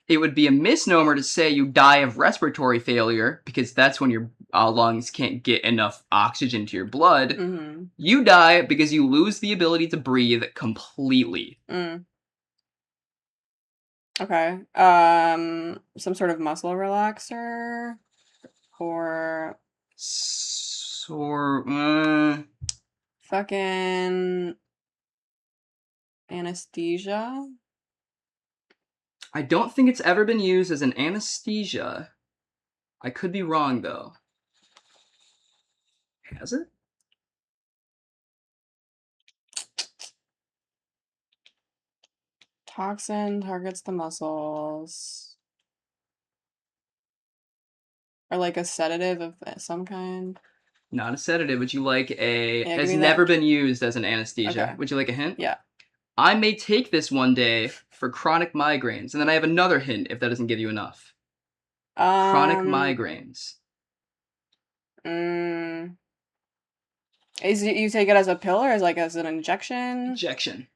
It would be a misnomer to say you die of respiratory failure, because that's when your lungs can't get enough oxygen to your blood. Mm-hmm. You die because you lose the ability to breathe completely. Okay. Some sort of muscle relaxer? Or... Fucking... anesthesia? I don't think it's ever been used as an anesthesia. I could be wrong, though. Has it? Toxin targets the muscles. Or like a sedative of some kind. Not a sedative. Would you like a... Yeah, has never been used as an anesthesia. Okay. Would you like a hint? Yeah. I may take this one day for chronic migraines. And then I have another hint if that doesn't give you enough. Chronic migraines. Is it, you take it as a pill or as like as an injection? Injection.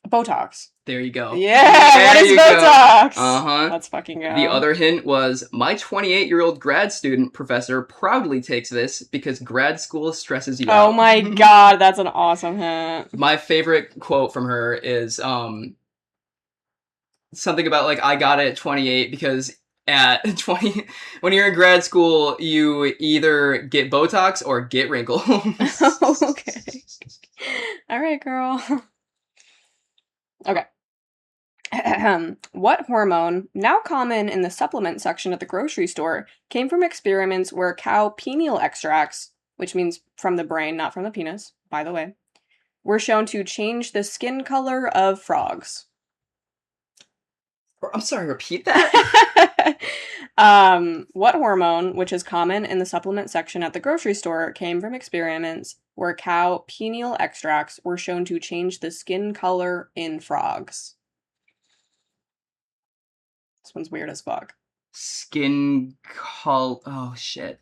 Botox. There you go. Yeah, what is Botox? Uh-huh. Let's fucking go. The other hint was, my 28-year-old grad student professor proudly takes this because grad school stresses you out. Oh my god, that's an awesome hint. My favorite quote from her is something about, like, I got it at 28 because at 20, when you're in grad school, you either get Botox or get wrinkles. Okay. All right, girl. Okay. What hormone, now common in the supplement section at the grocery store, came from experiments where cow pineal extracts, which means from the brain, not from the penis, by the way, were shown to change the skin color of frogs? I'm sorry, repeat that? What hormone, which is common in the supplement section at the grocery store, came from experiments where cow pineal extracts were shown to change the skin color in frogs? This one's weird as fuck. Skin color... Oh, shit.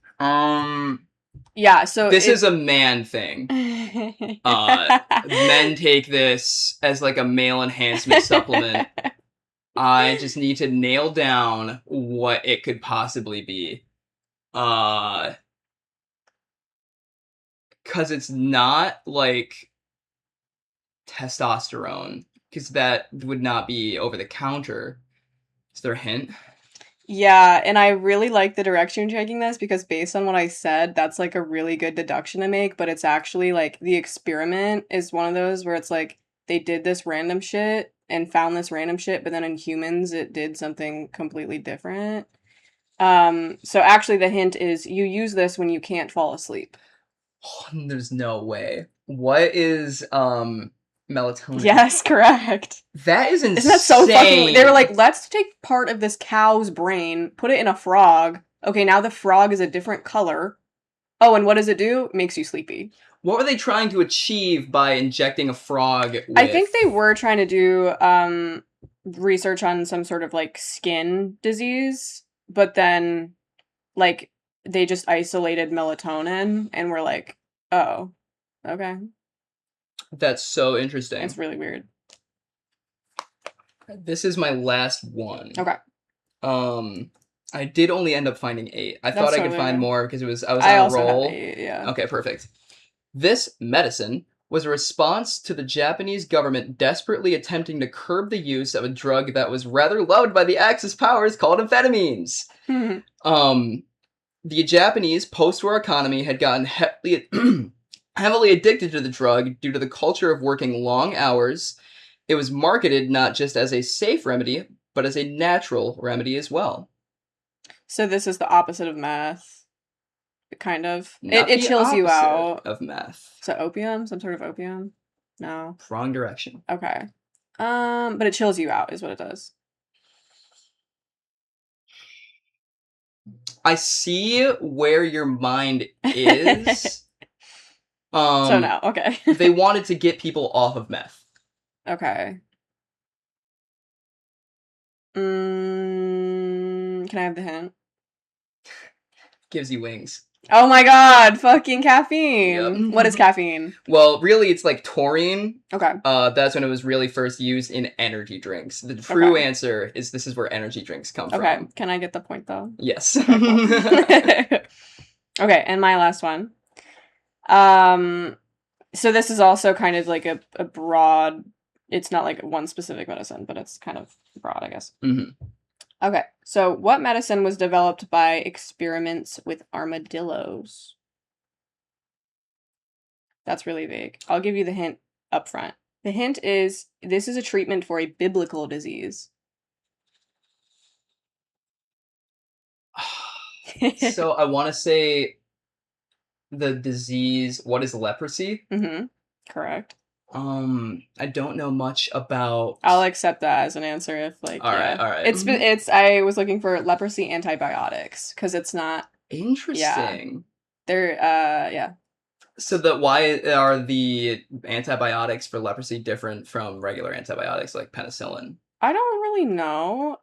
Yeah, so... This is a man thing. Men take this as, like, a male enhancement supplement. I just need to nail down what it could possibly be. Because it's not, like, testosterone. Because that would not be over the counter. Is there a hint? Yeah, and I really like the direction you're taking this because based on what I said, that's like a really good deduction to make, but it's actually like the experiment is one of those where it's like they did this random shit and found this random shit, but then in humans it did something completely different. So actually the hint is you use this when you can't fall asleep. Oh, there's no way. What is melatonin? Yes, correct. That is insane. Isn't that so fucking... They were like, let's take part of this cow's brain, put it in a frog. Okay, now the frog is a different color. Oh, and what does it do? It makes you sleepy. What were they trying to achieve by injecting a frog with? I think they were trying to do research on some sort of like skin disease, but then like they just isolated melatonin and were like, oh, okay. That's so interesting. It's really weird. This is my last one. Okay. I did only end up finding 8. I That's thought I could totally find fair. more because I was I on a also roll. have 8, yeah. Okay, perfect. This medicine was a response to the Japanese government desperately attempting to curb the use of a drug that was rather loved by the Axis powers called amphetamines. The Japanese post-war economy had gotten heavily addicted to the drug due to the culture of working long hours. It was marketed not just as a safe remedy, but as a natural remedy as well. So this is the opposite of meth, kind of. Not it the chills you opposite out. of meth. So opium, some sort of opium? No. Wrong direction. Okay. But it chills you out is what it does. I see where your mind is. So no, okay. They wanted to get people off of meth. Okay. Can I have the hint? Gives you wings. Oh my god, fucking caffeine. Yep. What is caffeine? Well, really, it's like taurine. Okay. That's when it was really first used in energy drinks. The true answer is this is where energy drinks come from. Okay, can I get the point though? Yes. Okay, and my last one. So this is also kind of like a broad, it's not like one specific medicine, but it's kind of broad, I guess. Mm-hmm. Okay, so what medicine was developed by experiments with armadillos? That's really vague. I'll give you the hint up front. The hint is, this is a treatment for a biblical disease. So I want to say the disease, what is leprosy? Mm-hmm. Correct. I don't know much about... I'll accept that as an answer if, like, all right. It's, I was looking for leprosy antibiotics, because it's not... Interesting. Yeah. They're, yeah. So why are the antibiotics for leprosy different from regular antibiotics like penicillin? I don't really know.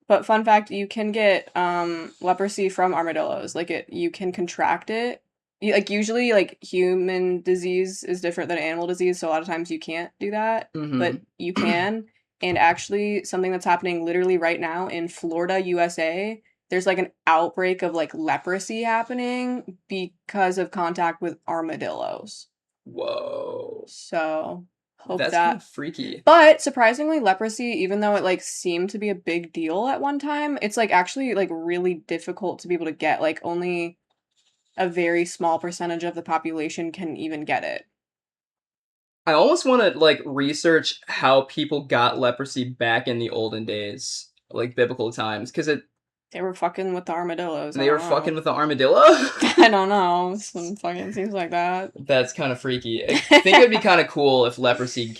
But fun fact, you can get, leprosy from armadillos. Like, you can contract it. Like, usually, like, human disease is different than animal disease, so a lot of times you can't do that, but you can. And actually, something that's happening literally right now in Florida, USA, there's, like, an outbreak of, like, leprosy happening because of contact with armadillos. Whoa. So, hope that's that... kind of freaky. But, surprisingly, leprosy, even though it, like, seemed to be a big deal at one time, it's, like, actually, like, really difficult to be able to get. Like, only a very small percentage of the population can even get it. I almost want to, like, research how people got leprosy back in the olden days, like biblical times, because they were fucking with the armadillos. They were fucking with the armadillo? I don't know. Fucking seems like that. That's kind of freaky. I think it'd be kind of cool if leprosy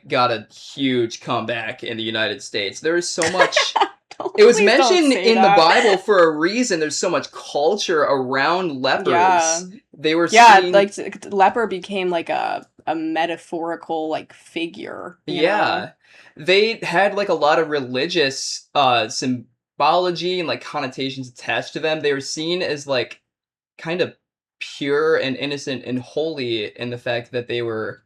got a huge comeback in the United States. There is so much... It was mentioned in the Bible for a reason. There's so much culture around lepers. Yeah. They were like leper became like a metaphorical like figure. You know? They had like a lot of religious symbology and like connotations attached to them. They were seen as like kind of pure and innocent and holy in the fact that they're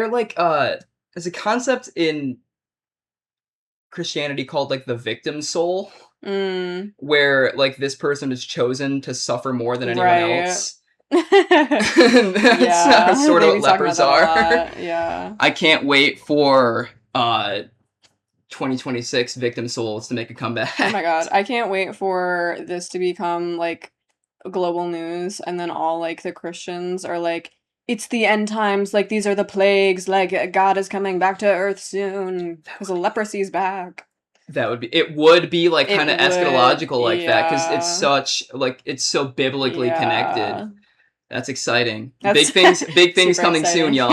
like as a concept in Christianity called like the victim soul, where like this person is chosen to suffer more than anyone else. That's sort of what lepers are. Yeah. I can't wait for 2026 victim souls to make a comeback. Oh my god, I can't wait for this to become like global news, and then all like the Christians are like, it's the end times, like, these are the plagues, like, God is coming back to Earth soon, because leprosy's back. It would be, like, kind of eschatological like that, because it's such, like, it's so biblically connected. That's exciting. Big things coming soon, y'all.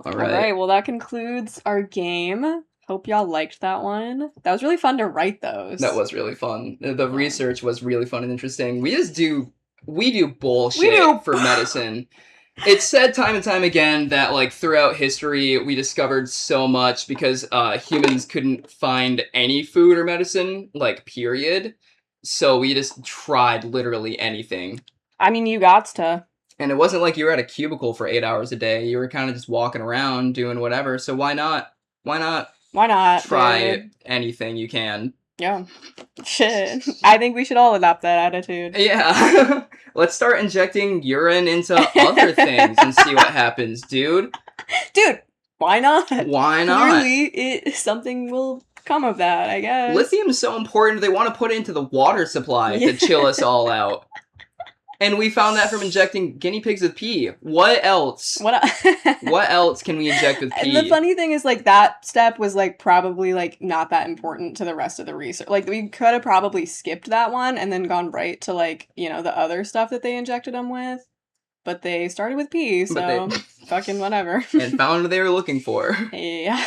Alright, well, that concludes our game. Hope y'all liked that one. That was really fun to write those. That was really fun. The research was really fun and interesting. We do bullshit for medicine. It's said time and time again that, like, throughout history, we discovered so much because humans couldn't find any food or medicine, like, period. So we just tried literally anything. I mean, you gots to. And it wasn't like you were at a cubicle for 8 hours a day. You were kind of just walking around doing whatever. So why not? Why not Why not? try Dude? anything you can? Yeah. Shit. I think we should all adopt that attitude. Yeah. Let's start injecting urine into other things and see what happens, dude. Dude, why not? Why not? Clearly, something will come of that, I guess. Lithium is so important, they want to put it into the water supply to chill us all out. And we found that from injecting guinea pigs with pee. What else? What else can we inject with pee? And the funny thing is, like, that step was, like, probably, like, not that important to the rest of the research. Like, we could have probably skipped that one and then gone right to, like, you know, the other stuff that they injected them with. But they started with pee, so fucking whatever. And found what they were looking for. Yeah.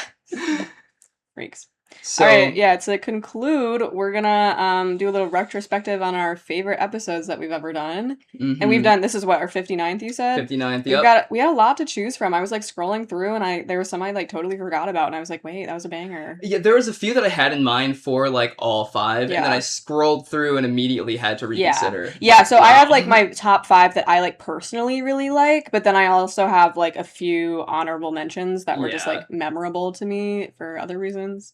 Freaks. So, all right, yeah, to conclude, we're gonna do a little retrospective on our favorite episodes that we've ever done. Mm-hmm. And we've done, this is what, our 59th, you said? 59th, yep. We had a lot to choose from. I was, like, scrolling through, and there was some I, like, totally forgot about, and I was like, wait, that was a banger. Yeah, there was a few that I had in mind for, like, all 5, and then I scrolled through and immediately had to reconsider. Yeah, so I have, like, my top 5 that I, like, personally really like, but then I also have, like, a few honorable mentions that were just, like, memorable to me for other reasons.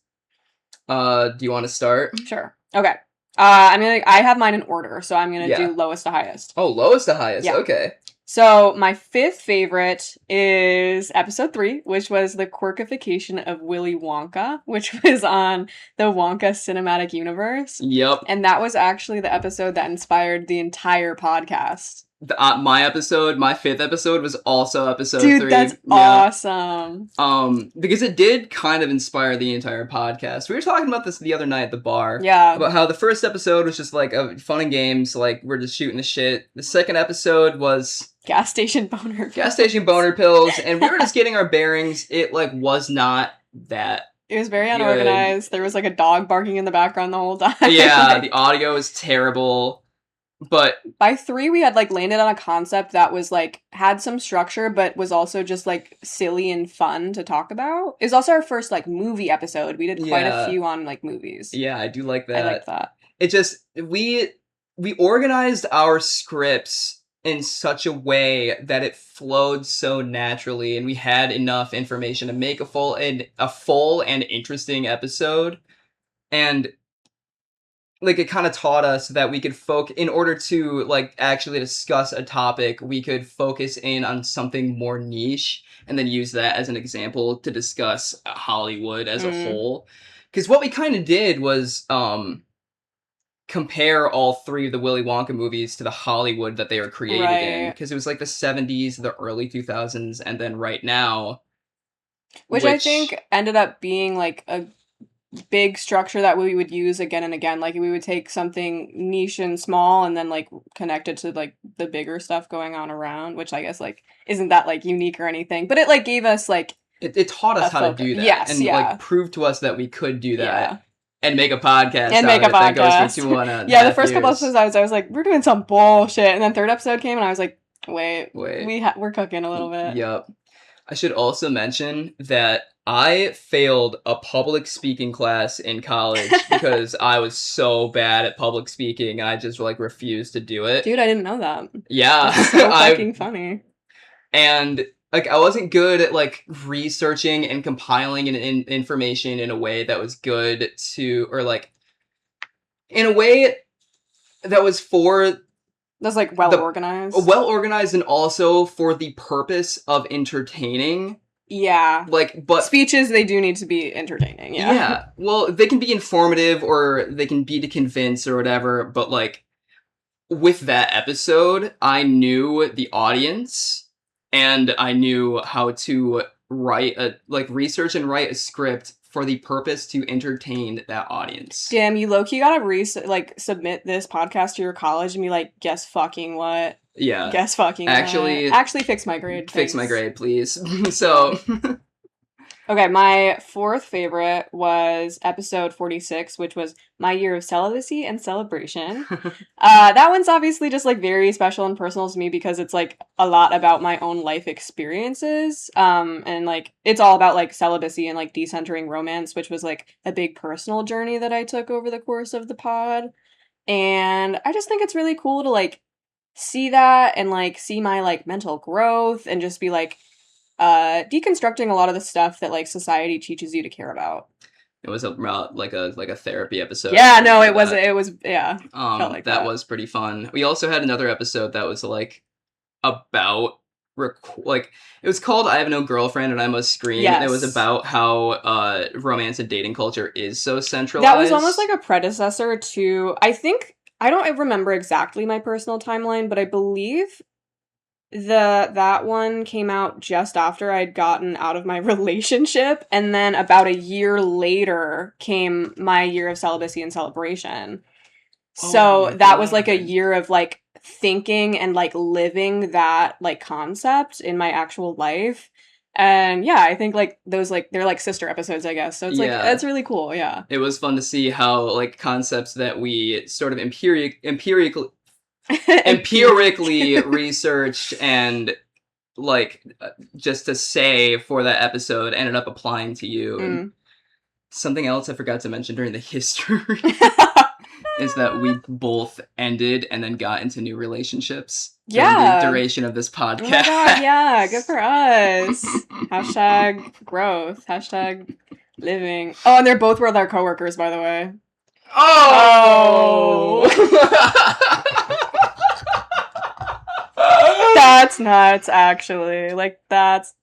Do you want to start? Sure. Okay. I have mine in order, so I'm gonna do lowest to highest. Oh, lowest to highest. Yeah. Okay. So my 5th favorite is episode 3, which was the quirkification of Willy Wonka, which was on the Wonka cinematic universe. Yep. And that was actually the episode that inspired the entire podcast. My 5th episode was also episode 3. Dude, that's awesome. Because it did kind of inspire the entire podcast. We were talking about this the other night at the bar. Yeah. About how the first episode was just like fun and games, like we're just shooting the shit. The second episode was gas station boner pills, and we were just getting our bearings. It like was not that. It was very unorganized. There was like a dog barking in the background the whole time. Yeah, the audio was terrible. But by 3, we had, like, landed on a concept that was, like, had some structure, but was also just, like, silly and fun to talk about. It was also our first, like, movie episode. We did quite a few on, like, movies. Yeah, I do like that. I like that. It just, we organized our scripts in such a way that it flowed so naturally, and we had enough information to make a full and interesting episode. And like, it kind of taught us that we could in order to, like, actually discuss a topic, we could focus in on something more niche and then use that as an example to discuss Hollywood as a whole. Because what we kind of did was compare all 3 of the Willy Wonka movies to the Hollywood that they were created in. Because it was, like, the 70s, the early 2000s, and then right now. Which I think ended up being, like, a big structure that we would use again and again. Like, we would take something niche and small and then, like, connect it to, like, the bigger stuff going on around, which I guess, like, isn't that, like, unique or anything, but it, like, gave us, like, it taught us how to do that. Yes, and like proved to us that we could do that and make a podcast that goes for 2 the first couple episodes I was like, we're doing some bullshit, and then 3rd episode came and I was like, wait. We're cooking a little bit. Yep. I should also mention that I failed a public speaking class in college because I was so bad at public speaking and I just, like, refused to do it. Dude, I didn't know that. Yeah. That's so fucking funny. And, like, I wasn't good at, like, researching and compiling information in a way that was good to, or, like, in a way that was for... That's, like, well-organized. Well-organized and also for the purpose of entertaining. Yeah. Like, but... Speeches, they do need to be entertaining, yeah. Yeah. Well, they can be informative or they can be to convince or whatever, but, like, with that episode, I knew the audience and I knew how to research and write a script for the purpose to entertain that audience. Damn, you low-key gotta submit this podcast to your college and be like, guess fucking what? Yeah. Guess fucking what? Actually fix my grade. Fix my grade, please. So Okay, my fourth favorite was episode 46, which was my year of celibacy and celebration. That one's obviously just like very special and personal to me because it's like a lot about my own life experiences. And like it's all about like celibacy and like decentering romance, which was like a big personal journey that I took over the course of the pod. And I just think it's really cool to like see that and like see my like mental growth and just be like deconstructing a lot of the stuff that like society teaches you to care about. It was like a therapy episode. Yeah, no, it was yeah. Felt like That that. was pretty fun. We also had another episode that was like about like it was called I Have No Girlfriend and I Must Scream. And it was Yes. about how romance and dating culture is so centralized. That was almost like a predecessor to I don't remember exactly my personal timeline, but I believe that one came out just after I'd gotten out of my relationship, and then about a year later came my year of celibacy and celebration. So my that was like a God. year of like thinking and like living that like concept in my actual life. And yeah, I think like those like they're like sister episodes, I guess. So it's like Yeah. that's really cool, yeah. It was fun to see how like concepts that we sort of empirically researched and like just to say for that episode ended up applying to you. And something else I forgot to mention during the history is that we both ended and then got into new relationships during the duration of this podcast. Oh my God, yeah, good for us. Hashtag growth. Hashtag living. Oh, and they're both with our coworkers, by the way. Oh! That's nuts, actually. Like, that's...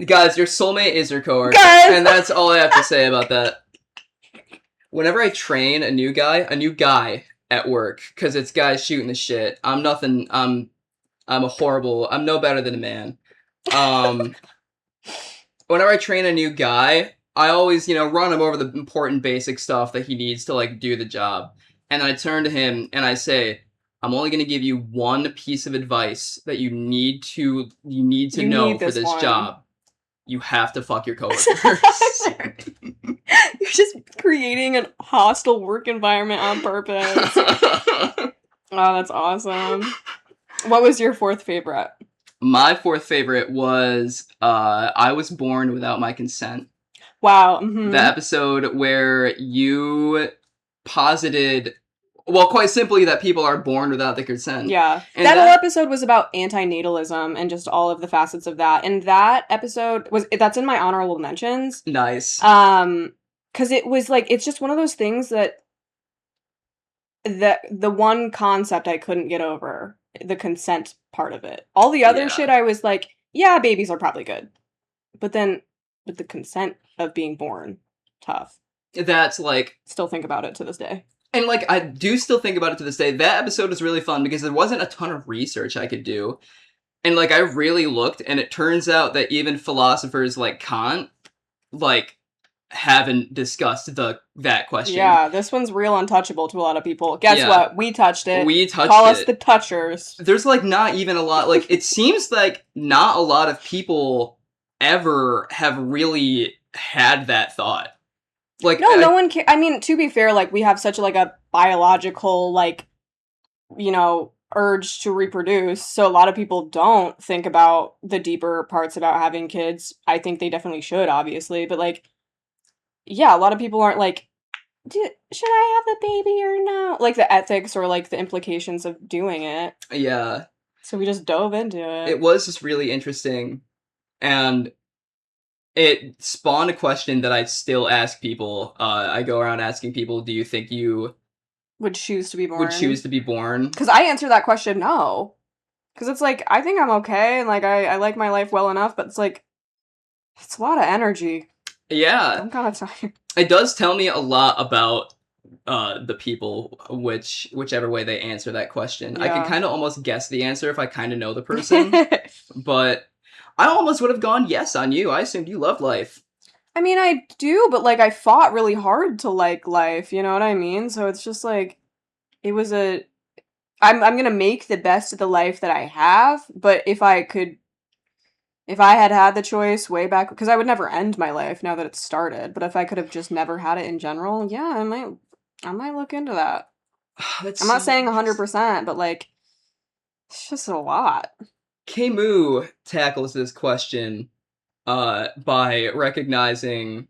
Guys, your soulmate is your coworker. Guys! And that's all I have to say about that. Whenever I train a new guy at work, because it's guys shooting the shit, I'm no better than a man. Whenever I train a new guy, I always, run him over the important basic stuff that he needs to, like, do the job. And then I turn to him and I say, I'm only going to give you one piece of advice that you need to know for this job. You have to fuck your coworkers. You're just creating a hostile work environment on purpose. Oh, that's awesome. What was your fourth favorite? My fourth favorite was I Was Born Without My Consent. Wow. Mm-hmm. The episode where you posited, well, quite simply, that people are born without the consent. Yeah. And that whole episode was about antinatalism and just all of the facets of that. And that episode that's in my honorable mentions. Nice. Because it was like, it's just one of those things that the one concept I couldn't get over, the consent part of it. All the other shit I was like, yeah, babies are probably good. But then with the consent of being born, tough. That's like... Still think about it to this day. And, like, I do still think about it to this day. That episode was really fun because there wasn't a ton of research I could do. And, like, I really looked, and it turns out that even philosophers like Kant, like, haven't discussed that question. Yeah, this one's real untouchable to a lot of people. Guess what? We touched it. Call us the touchers. There's, like, not even a lot... Like, it seems like not a lot of people ever have really had that thought. Like, no one can. I mean, to be fair, like, we have such like a biological, like, urge to reproduce. So a lot of people don't think about the deeper parts about having kids. I think they definitely should, obviously. But, like, yeah, a lot of people aren't like, should I have the baby or not? Like, the ethics or, like, the implications of doing it. Yeah. So we just dove into it. It was just really interesting. And... it spawned a question that I still ask people. I go around asking people, do you think you... would choose to be born? Would choose to be born? Because I answer that question no. Because it's like, I think I'm okay, and like, I like my life well enough, but it's like, it's a lot of energy. Yeah. I'm kind of tired. It does tell me a lot about the people, whichever way they answer that question. Yeah. I can kind of almost guess the answer if I kind of know the person. But... I almost would have gone yes on you. I assumed you loved life. I mean, I do, but, like, I fought really hard to like life, you know what I mean? So it's just, like, it was I'm gonna make the best of the life that I have, but if I could If I had had the choice way back, because I would never end my life now that it's started, but if I could have just never had it in general, yeah, I might look into that. That's I'm not so saying interesting. 100%, but like, it's just a lot. Camus tackles this question by recognizing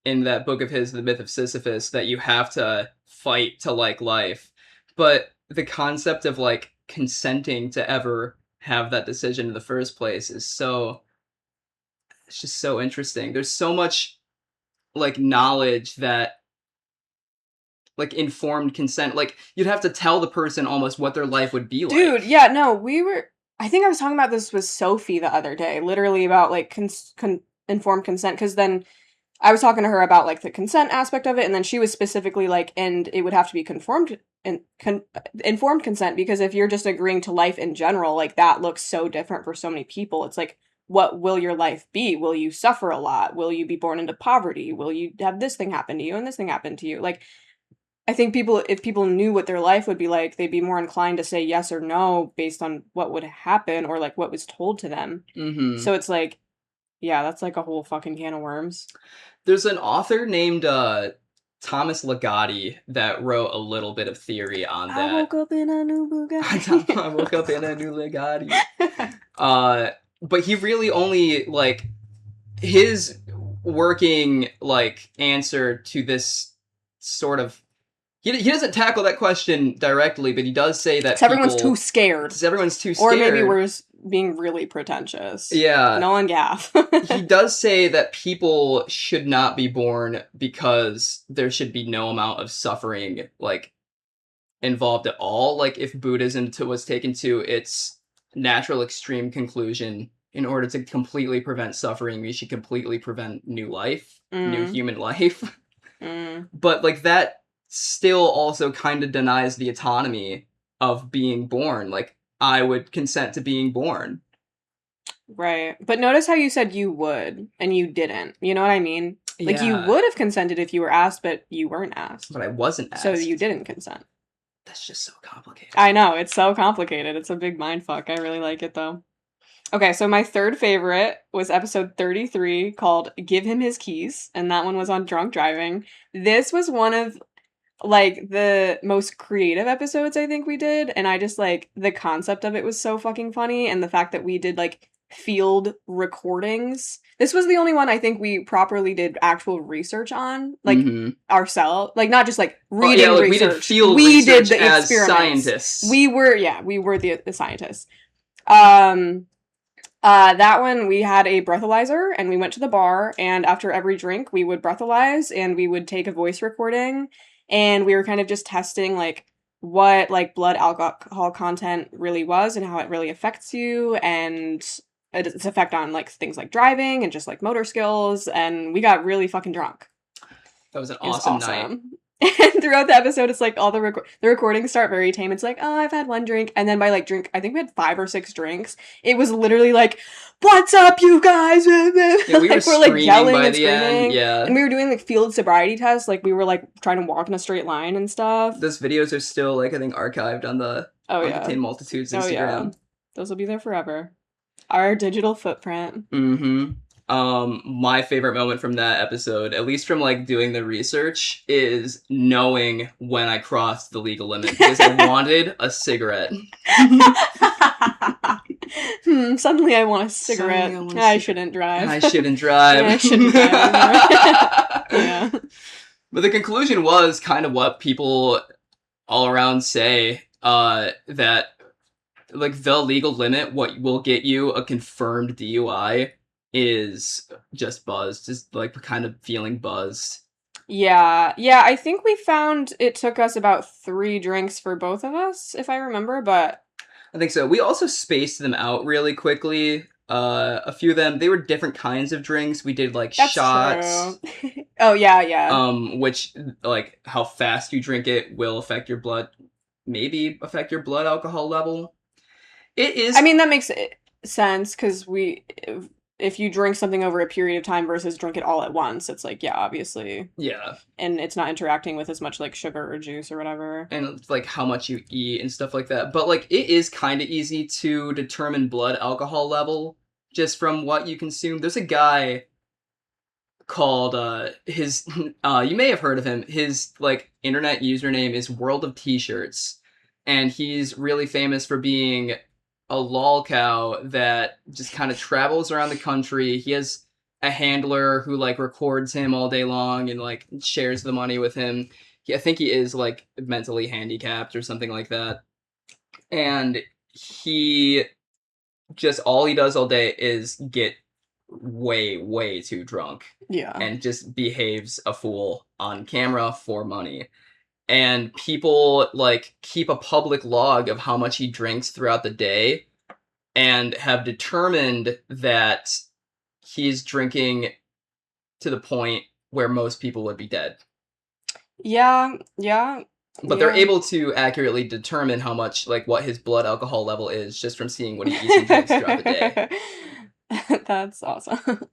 in that book of his, The Myth of Sisyphus, that you have to fight to like life. But the concept of like consenting to ever have that decision in the first place is so, it's just so interesting. There's so much like knowledge that like informed consent, like you'd have to tell the person almost what their life would be Dude, like. yeah, no, I think I was talking about this with Sophie the other day, literally about like informed consent, because then I was talking to her about like the consent aspect of it, and then she was specifically like, and it would have to be conformed and informed consent, because if you're just agreeing to life in general, like that looks so different for so many people. It's like, what will your life be? Will you suffer a lot? Will you be born into poverty? Will you have this thing happen to you and this thing happen to you? Like, I think if people knew what their life would be like, they'd be more inclined to say yes or no based on what would happen or like what was told to them. Mm-hmm. So it's like, yeah, that's like a whole fucking can of worms. There's an author named Thomas Ligotti that wrote a little bit of theory on I woke that. up in a new Bugatti. I woke up in a new Ligotti. But he really only like his working like answer to this sort of he doesn't tackle that question directly, but he does say that Everyone's too scared. everyone's too Or maybe scared. we're just being really pretentious. Yeah. Nolan Gaff. He does say that people should not be born because there should be no amount of suffering like involved at all. Like if Buddhism was taken to its natural extreme conclusion, in order to completely prevent suffering, we should completely prevent new life, new human life. But like that still also kind of denies the autonomy of being born. Like I would consent to being born. Right. But notice how you said you would and you didn't. You know what I mean? Like you Yeah, would have consented if you were asked, but you weren't asked. but I wasn't asked. So you didn't consent. That's just so complicated. I know, it's so complicated. It's a big mind fuck. I really like it though. Okay, so my third favorite was episode 33 called Give Him His Keys, and that one was on drunk driving. This was one of like the most creative episodes I think we did, and I just like the concept of it was so fucking funny, and the fact that we did like field recordings. This was the only one I think we properly did actual research on, like ourselves, like not just like reading like, research. we did field we research did the as experiments. scientists. We were the scientists. That one we had a breathalyzer and we went to the bar, and after every drink we would breathalyze and we would take a voice recording, and we were kind of just testing like what like blood alcohol content really was and how it really affects you and its effect on like things like driving and just like motor skills, and we got really fucking drunk. That was an It was awesome night. And throughout the episode, it's like all the recordings start very tame. It's like, oh, I've had one drink, and then by like drink, I think we had 5 or 6 drinks. It was literally like, "What's up, you guys?" Yeah, we like, were like yelling by and the screaming. end. Yeah, And we were doing like field sobriety tests. Like we were like trying to walk in a straight line and stuff. those videos are still like I think archived on the Uncontained Multitudes Instagram. Oh yeah, those will be there forever. Our digital footprint. My favorite moment from that episode, at least from like doing the research, is knowing when I crossed the legal limit because I wanted a cigarette. Suddenly I want a cigarette. I shouldn't drive. I shouldn't drive. Yeah, I shouldn't drive. Yeah. But the conclusion was kind of what people all around say, that like the legal limit, what will get you a confirmed DUI is just buzzed, just like kind of feeling buzzed. Yeah, I think we found it took us about 3 drinks for both of us, if I remember, but I think so. We also spaced them out really quickly. A few of them, they were different kinds of drinks. We did like that's shots. True. Oh yeah. Which like how fast you drink it will affect your blood, maybe affect your blood alcohol level. It is. I mean, that makes sense because if you drink something over a period of time versus drink it all at once, it's like, yeah, obviously. Yeah. And it's not interacting with as much like sugar or juice or whatever. And it's like how much you eat and stuff like that. But like it is kind of easy to determine blood alcohol level just from what you consume. There's a guy called his you may have heard of him. His like internet username is World of T-shirts, and he's really famous for being a lol cow that just kind of travels around the country. He has a handler who like records him all day long and like shares the money with him. I think he is like mentally handicapped or something like that. And he just all he does all day is get way too drunk Yeah. and just behaves a fool on camera for money. And people like keep a public log of how much he drinks throughout the day and have determined that he's drinking to the point where most people would be dead. Yeah. But they're able to accurately determine how much, like, what his blood alcohol level is just from seeing what he eats and drinks throughout the day. That's awesome.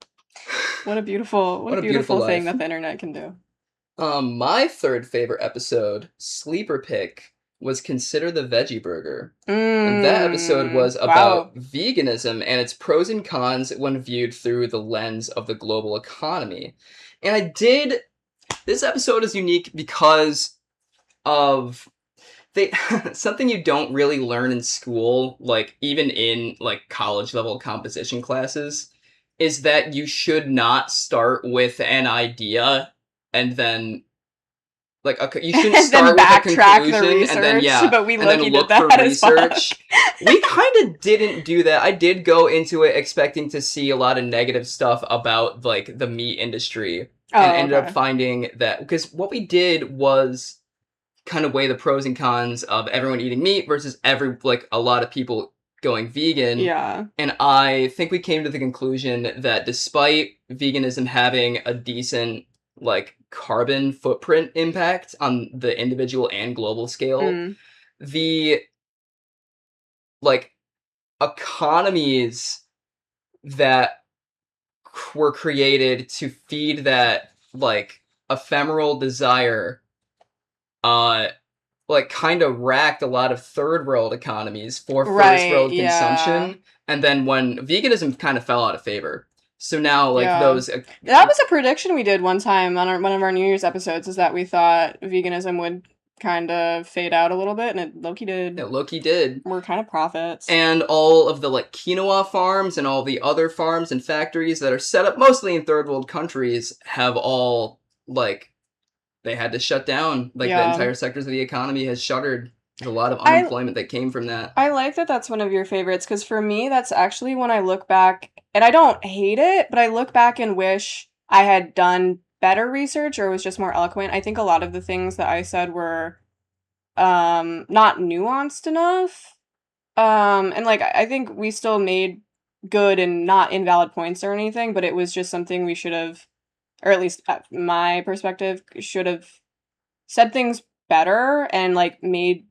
What a beautiful thing that the internet can do. My third favorite episode, Sleeper Pick, was Consider the Veggie Burger. And that episode was about veganism and its pros and cons when viewed through the lens of the global economy. And this episode is unique because of something you don't really learn in school, like even in like college level composition classes, is that you should not start with an idea and then like you shouldn't start with a conclusion and then but we and then look for research. We kind of didn't do that. I did go into it expecting to see a lot of negative stuff about like the meat industry and ended up finding that because what we did was kind of weigh the pros and cons of everyone eating meat versus a lot of people going vegan. Yeah. And I think we came to the conclusion that despite veganism having a decent like carbon footprint impact on the individual and global scale, the like economies that were created to feed that like ephemeral desire like kind of racked a lot of third world economies for first world consumption, and then when veganism kind of fell out of favor, so now like those that was a prediction we did one time on one of our New Year's episodes, is that we thought veganism would kind of fade out a little bit, and it low-key did. We're kind of prophets. And all of the like quinoa farms and all the other farms and factories that are set up mostly in third world countries have all like they had to shut down. Like the entire sectors of the economy has shuttered. There's a lot of unemployment that came from that. I like that that's one of your favorites, because for me, that's actually when I look back, and I don't hate it, but I look back and wish I had done better research or was just more eloquent. I think a lot of the things that I said were not nuanced enough. And like I think we still made good and not invalid points or anything, but it was just something we should have, or at least my perspective, should have said things better and like made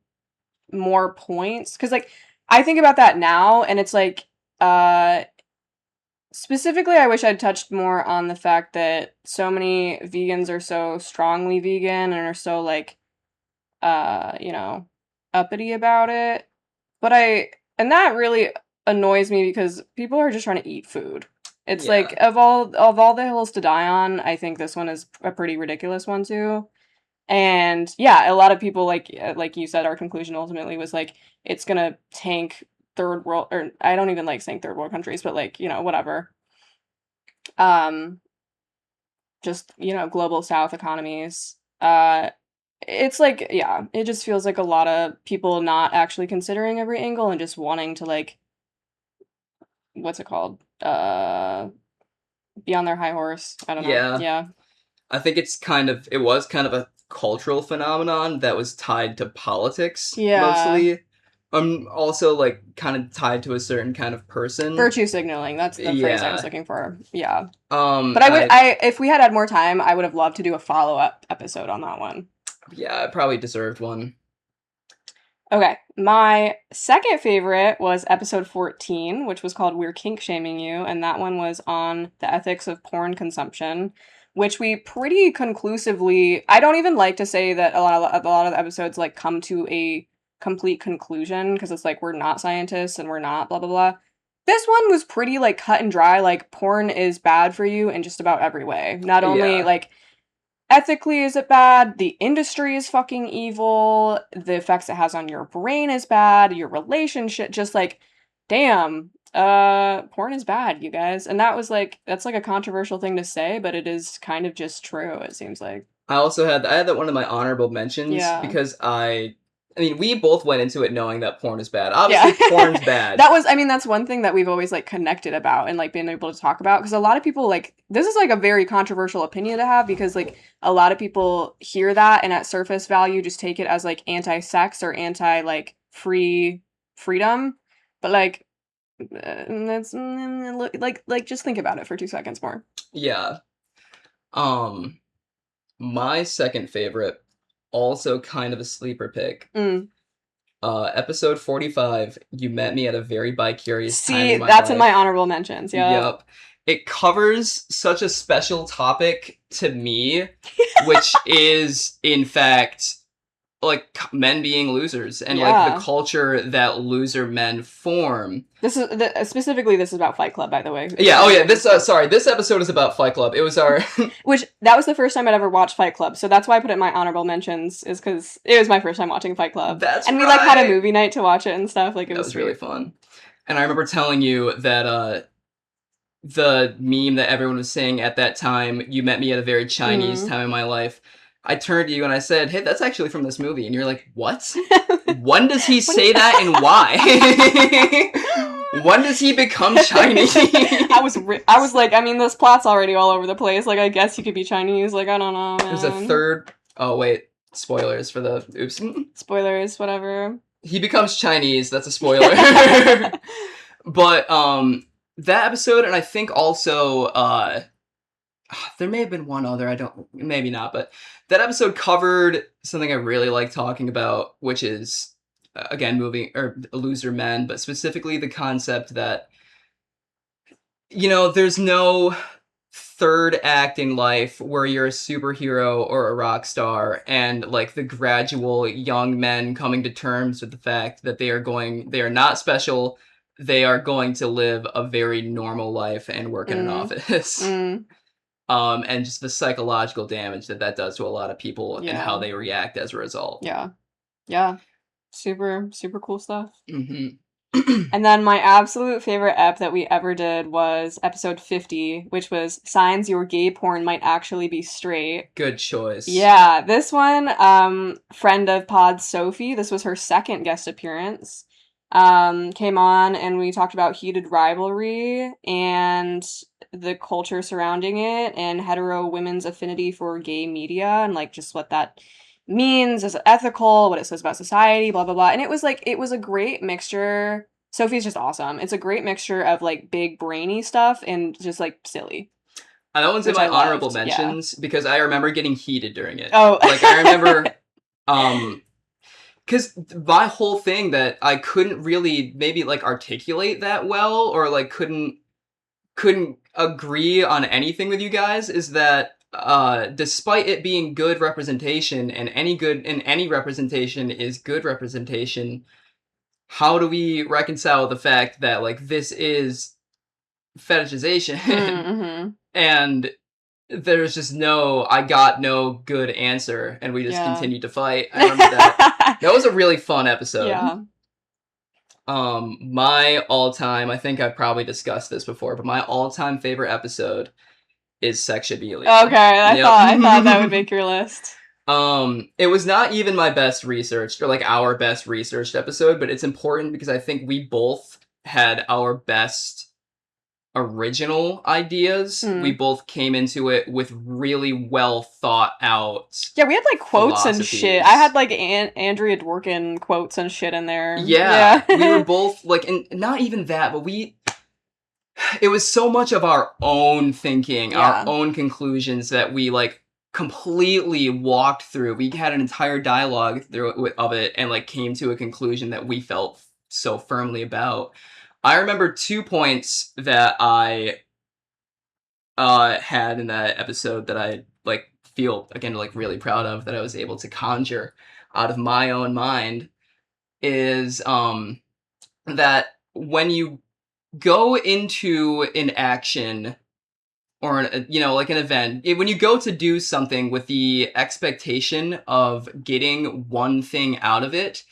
more points. Because like I think about that now, and it's like specifically I wish I'd touched more on the fact that so many vegans are so strongly vegan and are so like uppity about it. But and that really annoys me because people are just trying to eat food. It's like of all the hills to die on, I think this one is a pretty ridiculous one too. And yeah, a lot of people like you said, our conclusion ultimately was like it's gonna tank third world, or I don't even like saying third world countries, but like whatever. Just global South economies. It's like it just feels like a lot of people not actually considering every angle and just wanting to like what's it called? Be on their high horse. I don't know. Yeah. I think it was kind of a cultural phenomenon that was tied to politics mostly. Also like kind of tied to a certain kind of person. Virtue signaling, that's the phrase I was looking for. Yeah. But I if we had more time, I would have loved to do a follow-up episode on that one. Yeah, it probably deserved one. Okay, my second favorite was episode 14, which was called We're Kink Shaming You, and that one was on the ethics of porn consumption, which we pretty conclusively, I don't even like to say that a lot of the episodes like come to a complete conclusion, because it's like we're not scientists and we're not blah blah blah, This one was pretty like cut and dry. Like porn is bad for you in just about every way. Not only Yeah. like ethically is it bad, the industry is fucking evil, the effects it has on your brain is bad, your relationship just like damn, porn is bad, you guys. And that's like a controversial thing to say, but it is kind of just true, it seems like. I had that one of my honorable mentions Yeah. because I mean, we both went into it knowing that porn is bad. Yeah. Obviously, porn's bad. I mean, that's one thing that we've always like connected about and like been able to talk about because a lot of people like this is like a very controversial opinion to have because like a lot of people hear that and at surface value just take it as like anti-sex or anti like freedom. But like that's like just think about it for 2 seconds more. Yeah. Um, my second favorite, also kind of a sleeper pick. Mm. Episode 45, You Met Me at a Very Bi-Curious Time See, in My that's in my Life. honorable mentions. Yeah. Yep. It covers such a special topic to me, which is, in fact, like men being losers and like Yeah. the culture that loser men form. Specifically this is about Fight Club, by the way. Yeah, oh yeah, this episode is about Fight Club. It was our Which that was the first time I'd ever watched Fight Club, so that's why I put it in my honorable mentions, is because it was my first time watching Fight Club. That's and we right. like had a movie night to watch it and stuff. Like it That was was sweet. really fun. And I remember telling you that the meme that everyone was saying at that time, you met me at a very Chinese time in my life. I turned to you and I said, "Hey, that's actually from this movie." And you're like, "What? When does he say that and why? When does he become Chinese?" I was like, I mean, this plot's already all over the place. Like, I guess he could be Chinese. Like, I don't know, man. There's a third. Oh wait, spoilers for the oops. Spoilers, whatever. He becomes Chinese. That's a spoiler. But that episode, and I think also there may have been one other. I don't, maybe not, but that episode covered something I really like talking about, which is again moving or loser men, but specifically the concept that there's no third act in life where you're a superhero or a rock star and like the gradual young men coming to terms with the fact that they are not special, they are going to live a very normal life and work in an office. And just the psychological damage that does to a lot of people and how they react as a result. Yeah, super cool stuff. Mm-hmm. And then my absolute favorite ep that we ever did was episode 50, which was Signs Your Gay Porn Might Actually Be Straight. Good choice. Yeah, this one, friend of pod Sophie, this was her second guest appearance, came on and we talked about heated rivalry and the culture surrounding it and hetero women's affinity for gay media and like just what that means as ethical, what it says about society, blah blah blah. And it was a great mixture. Sophie's just awesome. It's a great mixture of like big brainy stuff and just like silly. That one's in my honorable mentions because I remember getting heated during it. Oh, like I remember, because my whole thing that I couldn't really maybe like articulate that well or like couldn't agree on anything with you guys is that despite it being good representation and any representation is good representation, how do we reconcile the fact that like this is fetishization and there's just I got no good answer and we just continued to fight. I remember that. That was a really fun episode. Yeah. My all-time, I think I've probably discussed this before, but my all-time favorite episode is Sex Should Be Illegal. Okay, I thought that would make your list. It was not even my best researched or like our best researched episode, but it's important because I think we both had our best original ideas. We both came into it with really well thought out. Yeah, we had like quotes and shit. I had like Andrea Dworkin quotes and shit in there. Yeah. We were both like, and not even that, but it was so much of our own thinking, our own conclusions that we like completely walked through. We had an entire dialogue of it and like came to a conclusion that we felt so firmly about. I remember 2 points that I had in that episode that I like feel again like really proud of that I was able to conjure out of my own mind is that when you go into an action or like an event, when you go to do something with the expectation of getting one thing out of it,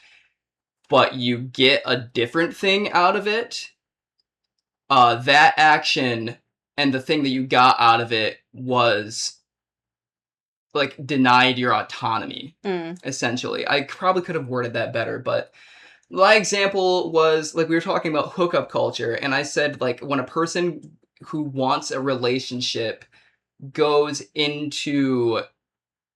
but you get a different thing out of it, that action and the thing that you got out of it was like denied your autonomy, essentially. I probably could have worded that better, but my example was like we were talking about hookup culture, and I said like when a person who wants a relationship goes into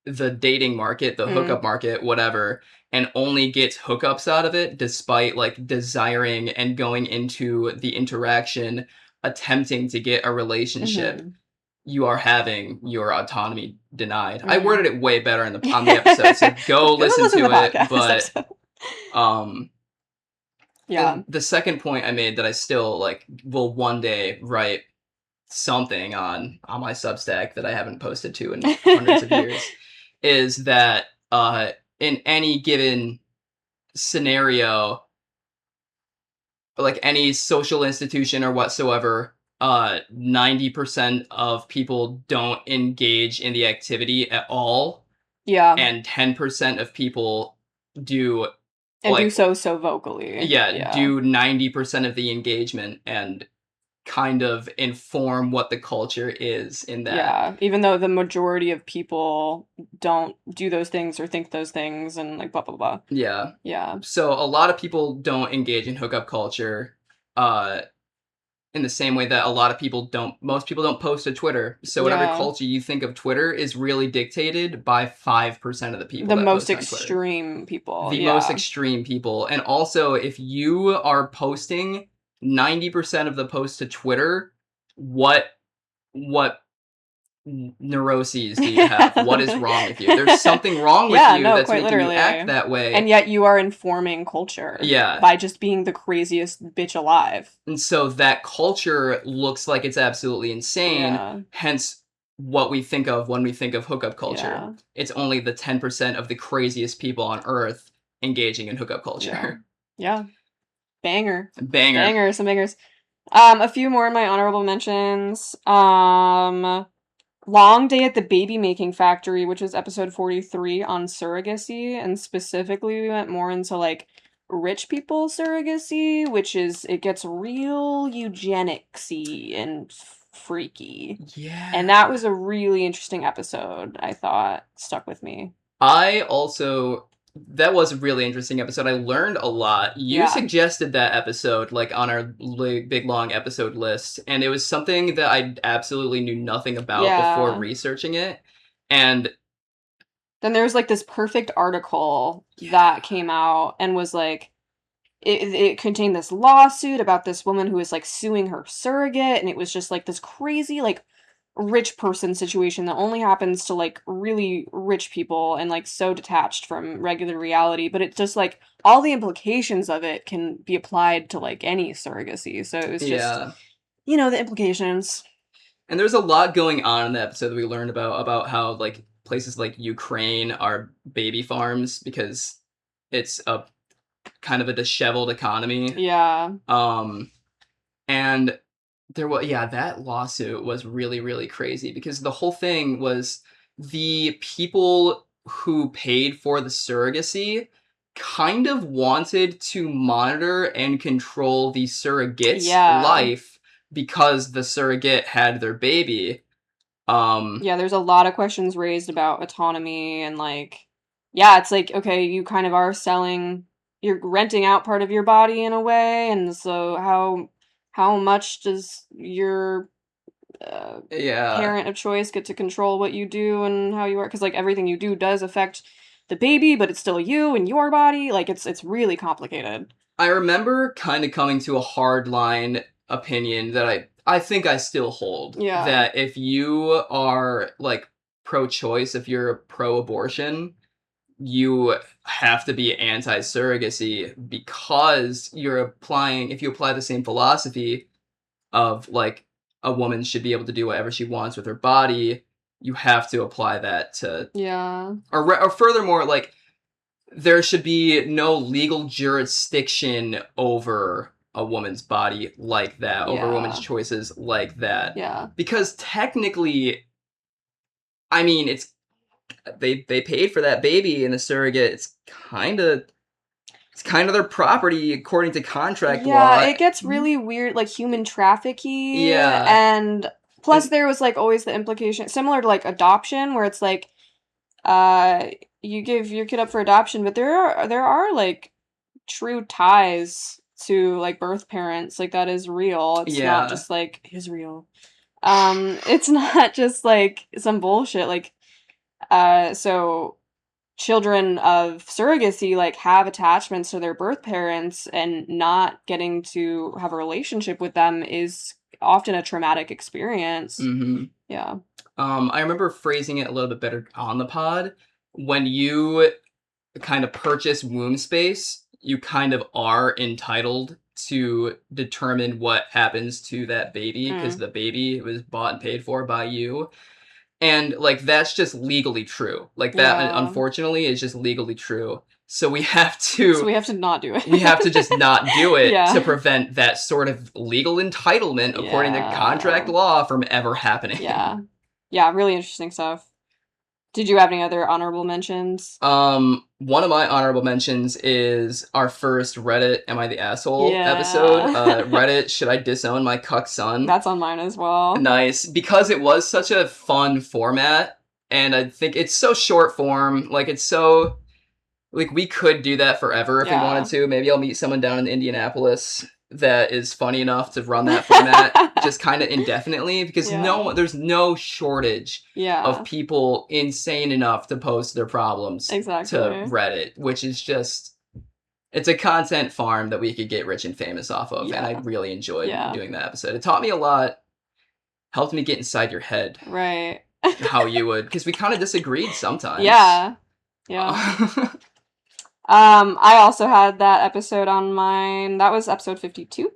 the dating market, the hookup market, whatever, and only gets hookups out of it, despite like desiring and going into the interaction, attempting to get a relationship, you are having your autonomy denied. I worded it way better on the episode, so go listen to it. But yeah, the second point I made that I still like will one day write something on my Substack that I haven't posted to in hundreds of years is that in any given scenario, like any social institution or whatsoever, 90% of people don't engage in the activity at all. Yeah. And 10% of people do. And like, do so vocally. Yeah, do 90% of the engagement and kind of inform what the culture is in that. Yeah, even though the majority of people don't do those things or think those things and like blah blah blah. Yeah. Yeah. So a lot of people don't engage in hookup culture in the same way that most people don't post to Twitter. So whatever culture you think of Twitter is really dictated by 5% of the people. The most extreme people. The most extreme people. And also if you are posting 90% of the posts to Twitter, what neuroses do you have? What is wrong with you? There's something wrong with you that's making literally. You act that way. And yet you are informing culture. Yeah. By just being the craziest bitch alive. And so that culture looks like it's absolutely insane. Hence what we think of when we think of hookup culture. Yeah. It's only the 10% of the craziest people on earth engaging in hookup culture. Yeah. Banger. Some bangers. A few more in my honorable mentions. Long Day at the Baby Making Factory, which was episode 43 on surrogacy, and specifically we went more into like rich people surrogacy, which is it gets real eugenicsy and freaky. Yeah. And that was a really interesting episode, I thought. Stuck with me. That was a really interesting episode. I learned a lot. You suggested that episode, like, on our big, long episode list, and it was something that I absolutely knew nothing about before researching it. And then there was, like, this perfect article that came out and was, like, it contained this lawsuit about this woman who was, like, suing her surrogate, and it was just, like, this crazy, like, rich person situation that only happens to like really rich people and like so detached from regular reality, but it's just like all the implications of it can be applied to like any surrogacy. So it was just the implications. And there's a lot going on in the episode that we learned about how like places like Ukraine are baby farms because it's a kind of a disheveled economy. Yeah. And that lawsuit was really, really crazy because the whole thing was the people who paid for the surrogacy kind of wanted to monitor and control the surrogate's life because the surrogate had their baby. There's a lot of questions raised about autonomy and like, it's like, okay, you kind of are you're renting out part of your body in a way, and so how much does your parent of choice get to control what you do and how you are? Because like everything you do does affect the baby, but it's still you and your body. Like it's really complicated. I remember kind of coming to a hard line opinion that I think I still hold. Yeah. That if you are like pro-choice, if you're pro-abortion, you have to be anti-surrogacy because if you apply the same philosophy of like a woman should be able to do whatever she wants with her body, you have to apply that to or furthermore, like there should be no legal jurisdiction over a woman's body like that, over a woman's Yeah. choices like that. Yeah. Because technically, I mean, they paid for that baby and the surrogate. It's kind of their property according to contract Yeah, law. it gets really weird, like human trafficking, Yeah. and plus And there was like always the implication similar to like adoption, where it's like, uh, you give your kid up for adoption, but there are like true ties to like birth parents, like that is real. It's not yeah. just like is real. It's not just like some bullshit. Like, so children of surrogacy like have attachments to their birth parents, and not getting to have a relationship with them is often a traumatic experience. hmm Yeah. I remember phrasing it a little bit better on the pod. When you kind of purchase womb space, you kind of are entitled to determine what happens to that baby because Mm. the baby was bought and paid for by you. And like that's just legally true. Like that Yeah. unfortunately is just legally true. So we have So to we have to not do we have to it. just not do it to Yeah. prevent that sort of legal entitlement according to contract Yeah. law from ever happening. Yeah. Yeah, really interesting stuff. Did you have any other honorable mentions? One of my honorable mentions is our first Reddit "Am I the Asshole" episode. Yeah. Reddit, should I disown my cuck son? That's on mine as well. Nice, because it was such a fun format, and I think it's so short form. Like it's so like we could do that forever if we wanted Yeah. to. Maybe I'll meet someone down in Indianapolis that is funny enough to run that format just kind of indefinitely because Yeah. there's no shortage of Yeah. people insane enough to post their problems to Exactly. Reddit, which is just it's a content farm that we could get rich and famous off of, and I Yeah. really enjoyed Yeah. doing that episode. It taught me a lot, helped me get inside your head Right. how you would, because we kind of disagreed sometimes. Yeah. Yeah. I also had that episode on mine. That was episode 52.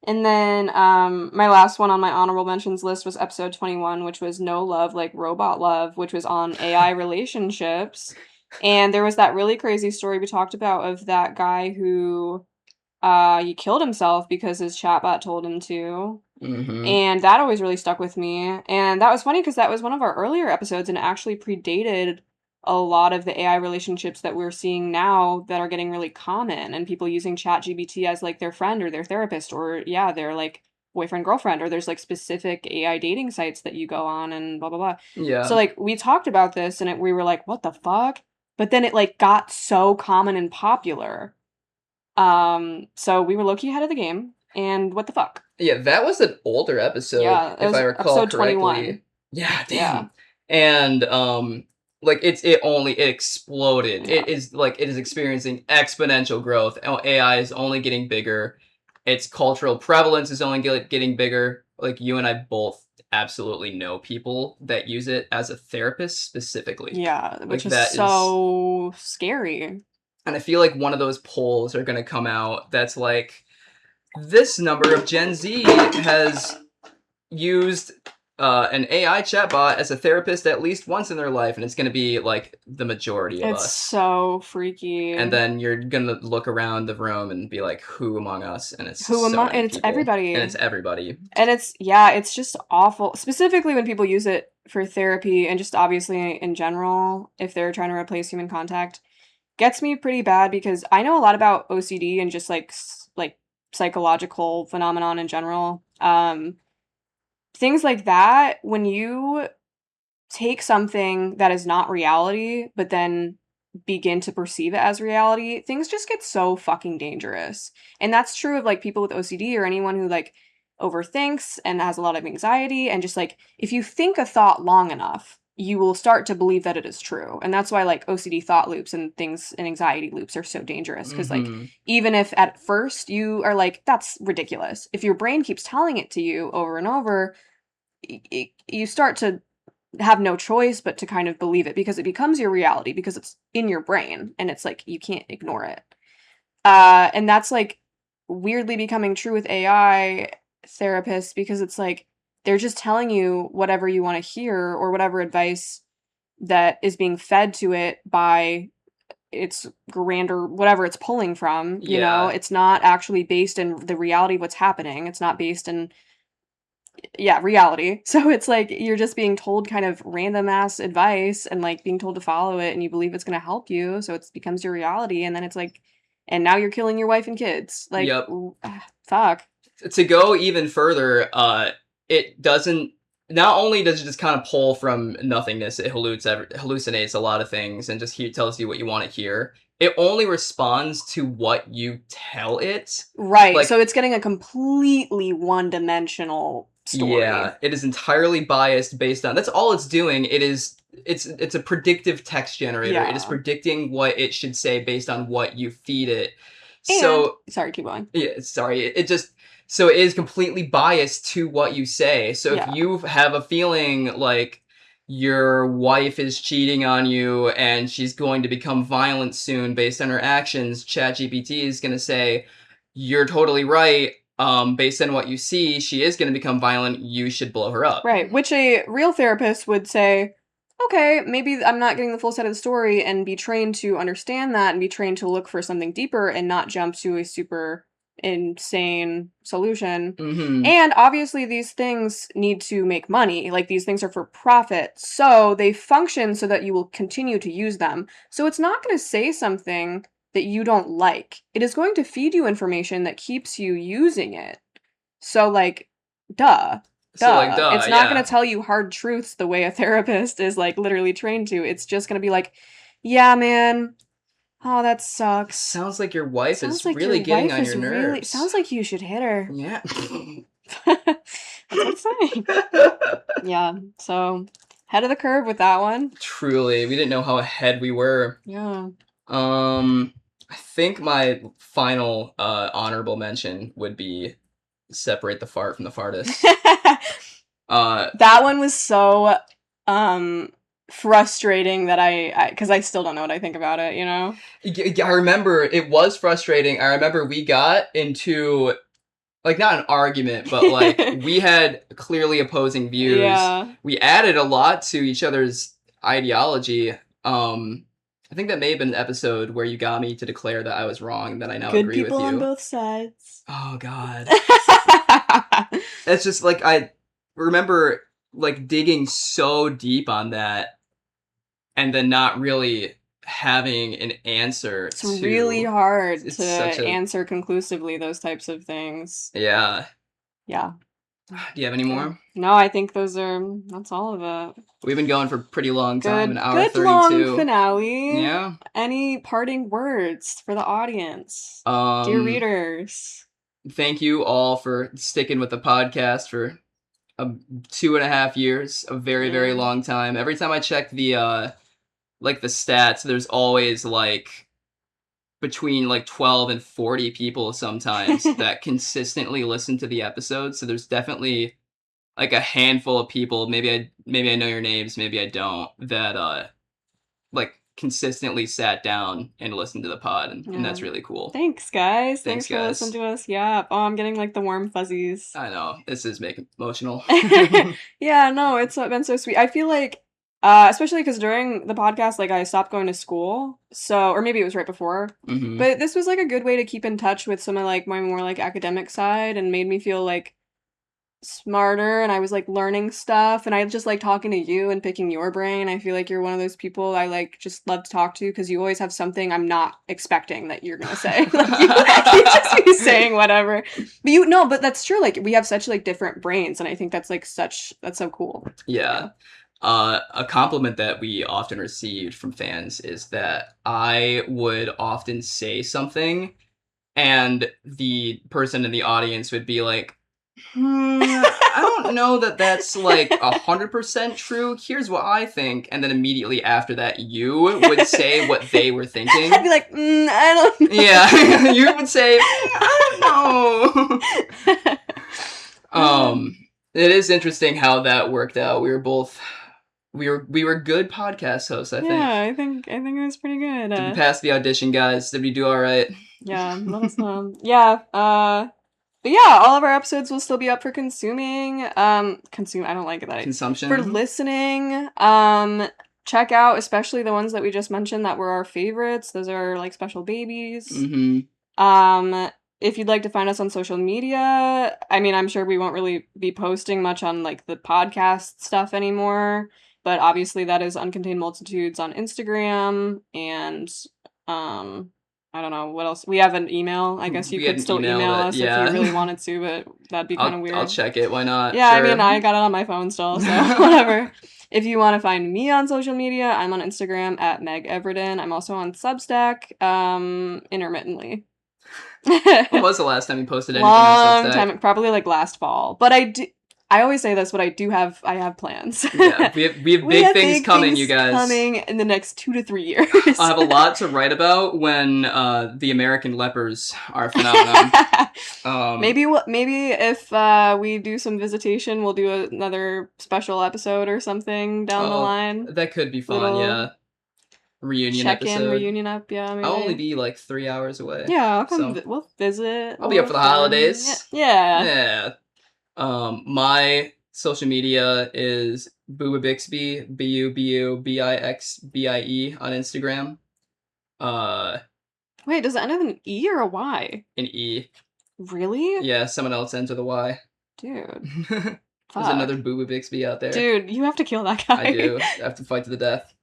And then my last one on my honorable mentions list was episode 21, which was No Love Like Robot Love, which was on AI relationships. And there was that really crazy story we talked about of that guy who he killed himself because his chatbot told him to. hmm And that always really stuck with me. And that was funny because that was one of our earlier episodes and it actually predated a lot of the AI relationships that we're seeing now that are getting really common, and people using ChatGPT as like their friend or their therapist, or yeah, their like boyfriend girlfriend, or there's like specific AI dating sites that you go on and blah blah blah. So Yeah. like we talked about this and we were like, what the fuck? But then it like got so common and popular. So we were low-key ahead of the game, and what the fuck? Yeah, that was an older episode, Yeah, it if I was recall episode 21. correctly. Yeah, Yeah. damn. And like it exploded. Yeah. It is experiencing exponential growth. AI is only getting bigger. Its cultural prevalence is only getting bigger. Like you and I both absolutely know people that use it as a therapist specifically. Yeah, Like which is that is so scary. and I feel like one of those polls are going to come out that's like this number of Gen Z has used an AI chatbot as a therapist at least once in their life, and it's going to be like the majority of It's us. so freaky. And then you're going to look around the room and be like, who among us? And it's Who so am I? many And it's people. everybody. And it's everybody. And it's, yeah, it's just awful. Specifically when people use it for therapy and just obviously in general, if they're trying to replace human contact, gets me pretty bad because I know a lot about OCD and just like like psychological phenomenon in general. Things like that, when you take something that is not reality, but then begin to perceive it as reality, things just get so fucking dangerous. And that's true of like people with OCD or anyone who like overthinks and has a lot of anxiety. And just like, if you think a thought long enough, you will start to believe that it is true. And that's why like OCD thought loops and things and anxiety loops are so dangerous. Cause like, even if at first you are like, that's ridiculous, if your brain keeps telling it to you over and over, you start to have no choice but to kind of believe it because it becomes your reality because it's in your brain and it's like you can't ignore it. And that's like weirdly becoming true with AI therapists because it's like they're just telling you whatever you want to hear or whatever advice that is being fed to it by it's grander, whatever it's pulling from, you know? Yeah. It's not actually based in the reality of what's happening. It's not based in, yeah, reality. So it's like you're just being told kind of random ass advice and like being told to follow it and you believe it's going to help you. So it becomes your reality. And then it's like, and now you're killing your wife and kids. Like, Yep. fuck. To go even further, it doesn't. Not only does it just kind of pull from nothingness, it hallucinates a lot of things and just tells you what you want to hear. It only responds to what you tell it. Right. Like, so it's getting a completely one-dimensional story. yeah, it is entirely biased based on. That's all it's doing. It's a predictive text generator. Yeah. It is predicting what it should say based on what you feed it. And, So sorry, keep going. yeah, sorry. It just so it is completely biased to what you say. So if you have a feeling like your wife is cheating on you and she's going to become violent soon based on her actions, ChatGPT is going to say, "You're totally right. Based on what you see, she is going to become violent. You should blow her up." Right, which a real therapist would say, okay, maybe I'm not getting the full set of the story and be trained to understand that and be trained to look for something deeper and not jump to a super insane solution. Mm-hmm. And obviously these things need to make money. Like these things are for profit. So they function so that you will continue to use them. So it's not going to say something that you don't like. It is going to feed you information that keeps you using it. So like, duh. So like, duh, it's not yeah. going to tell you hard truths the way a therapist is like literally trained to. It's just going to be like, yeah, man. Oh, that sucks. Sounds like your wife Sounds is like really your getting wife on is your really- nerves. sounds like you should hit her. Yeah. That's what I'm saying. Yeah. So head of the curve with that one. Truly, we didn't know how ahead we were. Yeah. I think my final honorable mention would be separate the fart from the fartist. That one was so frustrating that because I still don't know what I think about it, you know? I remember it was frustrating. I remember we got into, like, not an argument, but, like, we had clearly opposing views. Yeah. We added a lot to each other's ideology. I think that may have been an episode where you got me to declare that I was wrong and that I now Good agree with people you. on both sides. Oh, God. It's just, like, I remember, like, digging so deep on that and then not really having an answer. It's really hard to answer conclusively those types of things. Yeah. Yeah. Do you have any more? No, I think that's all of it. We've been going for a pretty long time, an hour good 32. Long finale. Yeah. Any parting words for the audience? Dear readers. Thank you all for sticking with the podcast for 2.5 years, a very, very long time. Every time I check the like the stats, there's always like between like 12 and 40 people sometimes that consistently listen to the episodes. So there's definitely like a handful of people, maybe I know your names, maybe I don't, that like consistently sat down and listened to the pod, and that's really cool. Thanks, guys. Thanks for listening to us. Yeah. Oh, I'm getting like the warm fuzzies. I know. This is making emotional. Yeah, no, it's been so sweet. I feel like especially because during the podcast, like I stopped going to school, so or maybe it was right before. Mm-hmm. But this was like a good way to keep in touch with some of like my more like academic side, and made me feel like smarter, and I was like learning stuff, and I just like talking to you and picking your brain. I feel like you're one of those people I like just love to talk to because you always have something I'm not expecting that you're gonna say. Like you just be saying whatever, but that's true. Like we have such like different brains, and I think that's so cool. Yeah. A compliment that we often received from fans is that I would often say something and the person in the audience would be like, I don't know that that's like 100% true. Here's what I think. And then immediately after that, you would say what they were thinking. I'd be like, I don't know. Yeah, you would say, I don't know. It is interesting how that worked out. We were good podcast hosts, I think. Yeah, I think it was pretty good. Did we pass the audition, guys? Did we do all right? Yeah, let us know. Yeah, but yeah, all of our episodes will still be up for consuming. I don't like that. Consumption. For listening. check out, especially the ones that we just mentioned that were our favorites. Those are like special babies. If you'd like to find us on social media, I mean, I'm sure we won't really be posting much on like the podcast stuff anymore, but obviously that is Uncontained Multitudes on Instagram, and I don't know what else. We have an email. I guess you We had could an still email email that- us yeah. if you really wanted to, but that'd be kind of weird. I'll check it. Why not? Yeah, Sure. I mean, I got it on my phone still, so whatever. If you want to find me on social media, I'm on Instagram at Meg Everden. I'm also on Substack, intermittently. When was the last time you posted anything on Long Substack? time, probably like last fall. But I always say this, but I have plans. Yeah, we have big things coming, you guys. Coming in the next 2 to 3 years. I have a lot to write about when the American lepers are a phenomenon. Maybe if we do some visitation, we'll do another special episode or something down the line. That could be fun, Little yeah. Reunion episode. Reunion up, yeah. Maybe. I'll only be like 3 hours away. Yeah, I'll come. We'll visit. I'll be up for the holidays. Yeah. Yeah. My social media is Booba Bixby, BUBUBIXBIE on Instagram. Wait, does it end with an E or a Y? An E. Really? Yeah, someone else ends with a Y. Dude. There's another Booba Bixby out there. Dude, you have to kill that guy. I do. I have to fight to the death.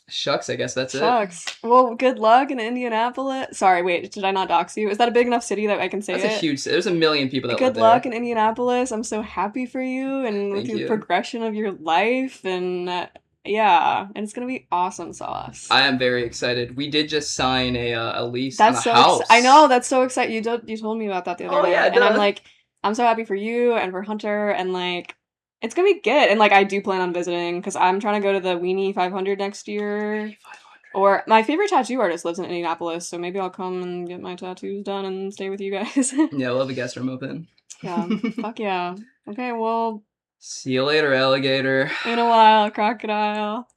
Shucks, I guess that's it. Shucks. Well, good luck in Indianapolis. Sorry, wait, did I not dox you? Is that a big enough city that I can say That's it? a huge. There's a million people that live Good there. luck in Indianapolis. I'm so happy for you and with your progression of your life, and yeah, and it's gonna be awesome sauce. I am very excited. We did just sign a lease on a so house. I know, that's so exciting. You told me about that the other day. Yeah, and I'm like, I'm so happy for you and for Hunter, and like, it's gonna be good. And like, I do plan on visiting because I'm trying to go to the Weenie 500 next year. Or my favorite tattoo artist lives in Indianapolis, so maybe I'll come and get my tattoos done and stay with you guys. Yeah, we'll have a guest room open. Yeah, fuck yeah. Okay, well. See you later, alligator. In a while, crocodile.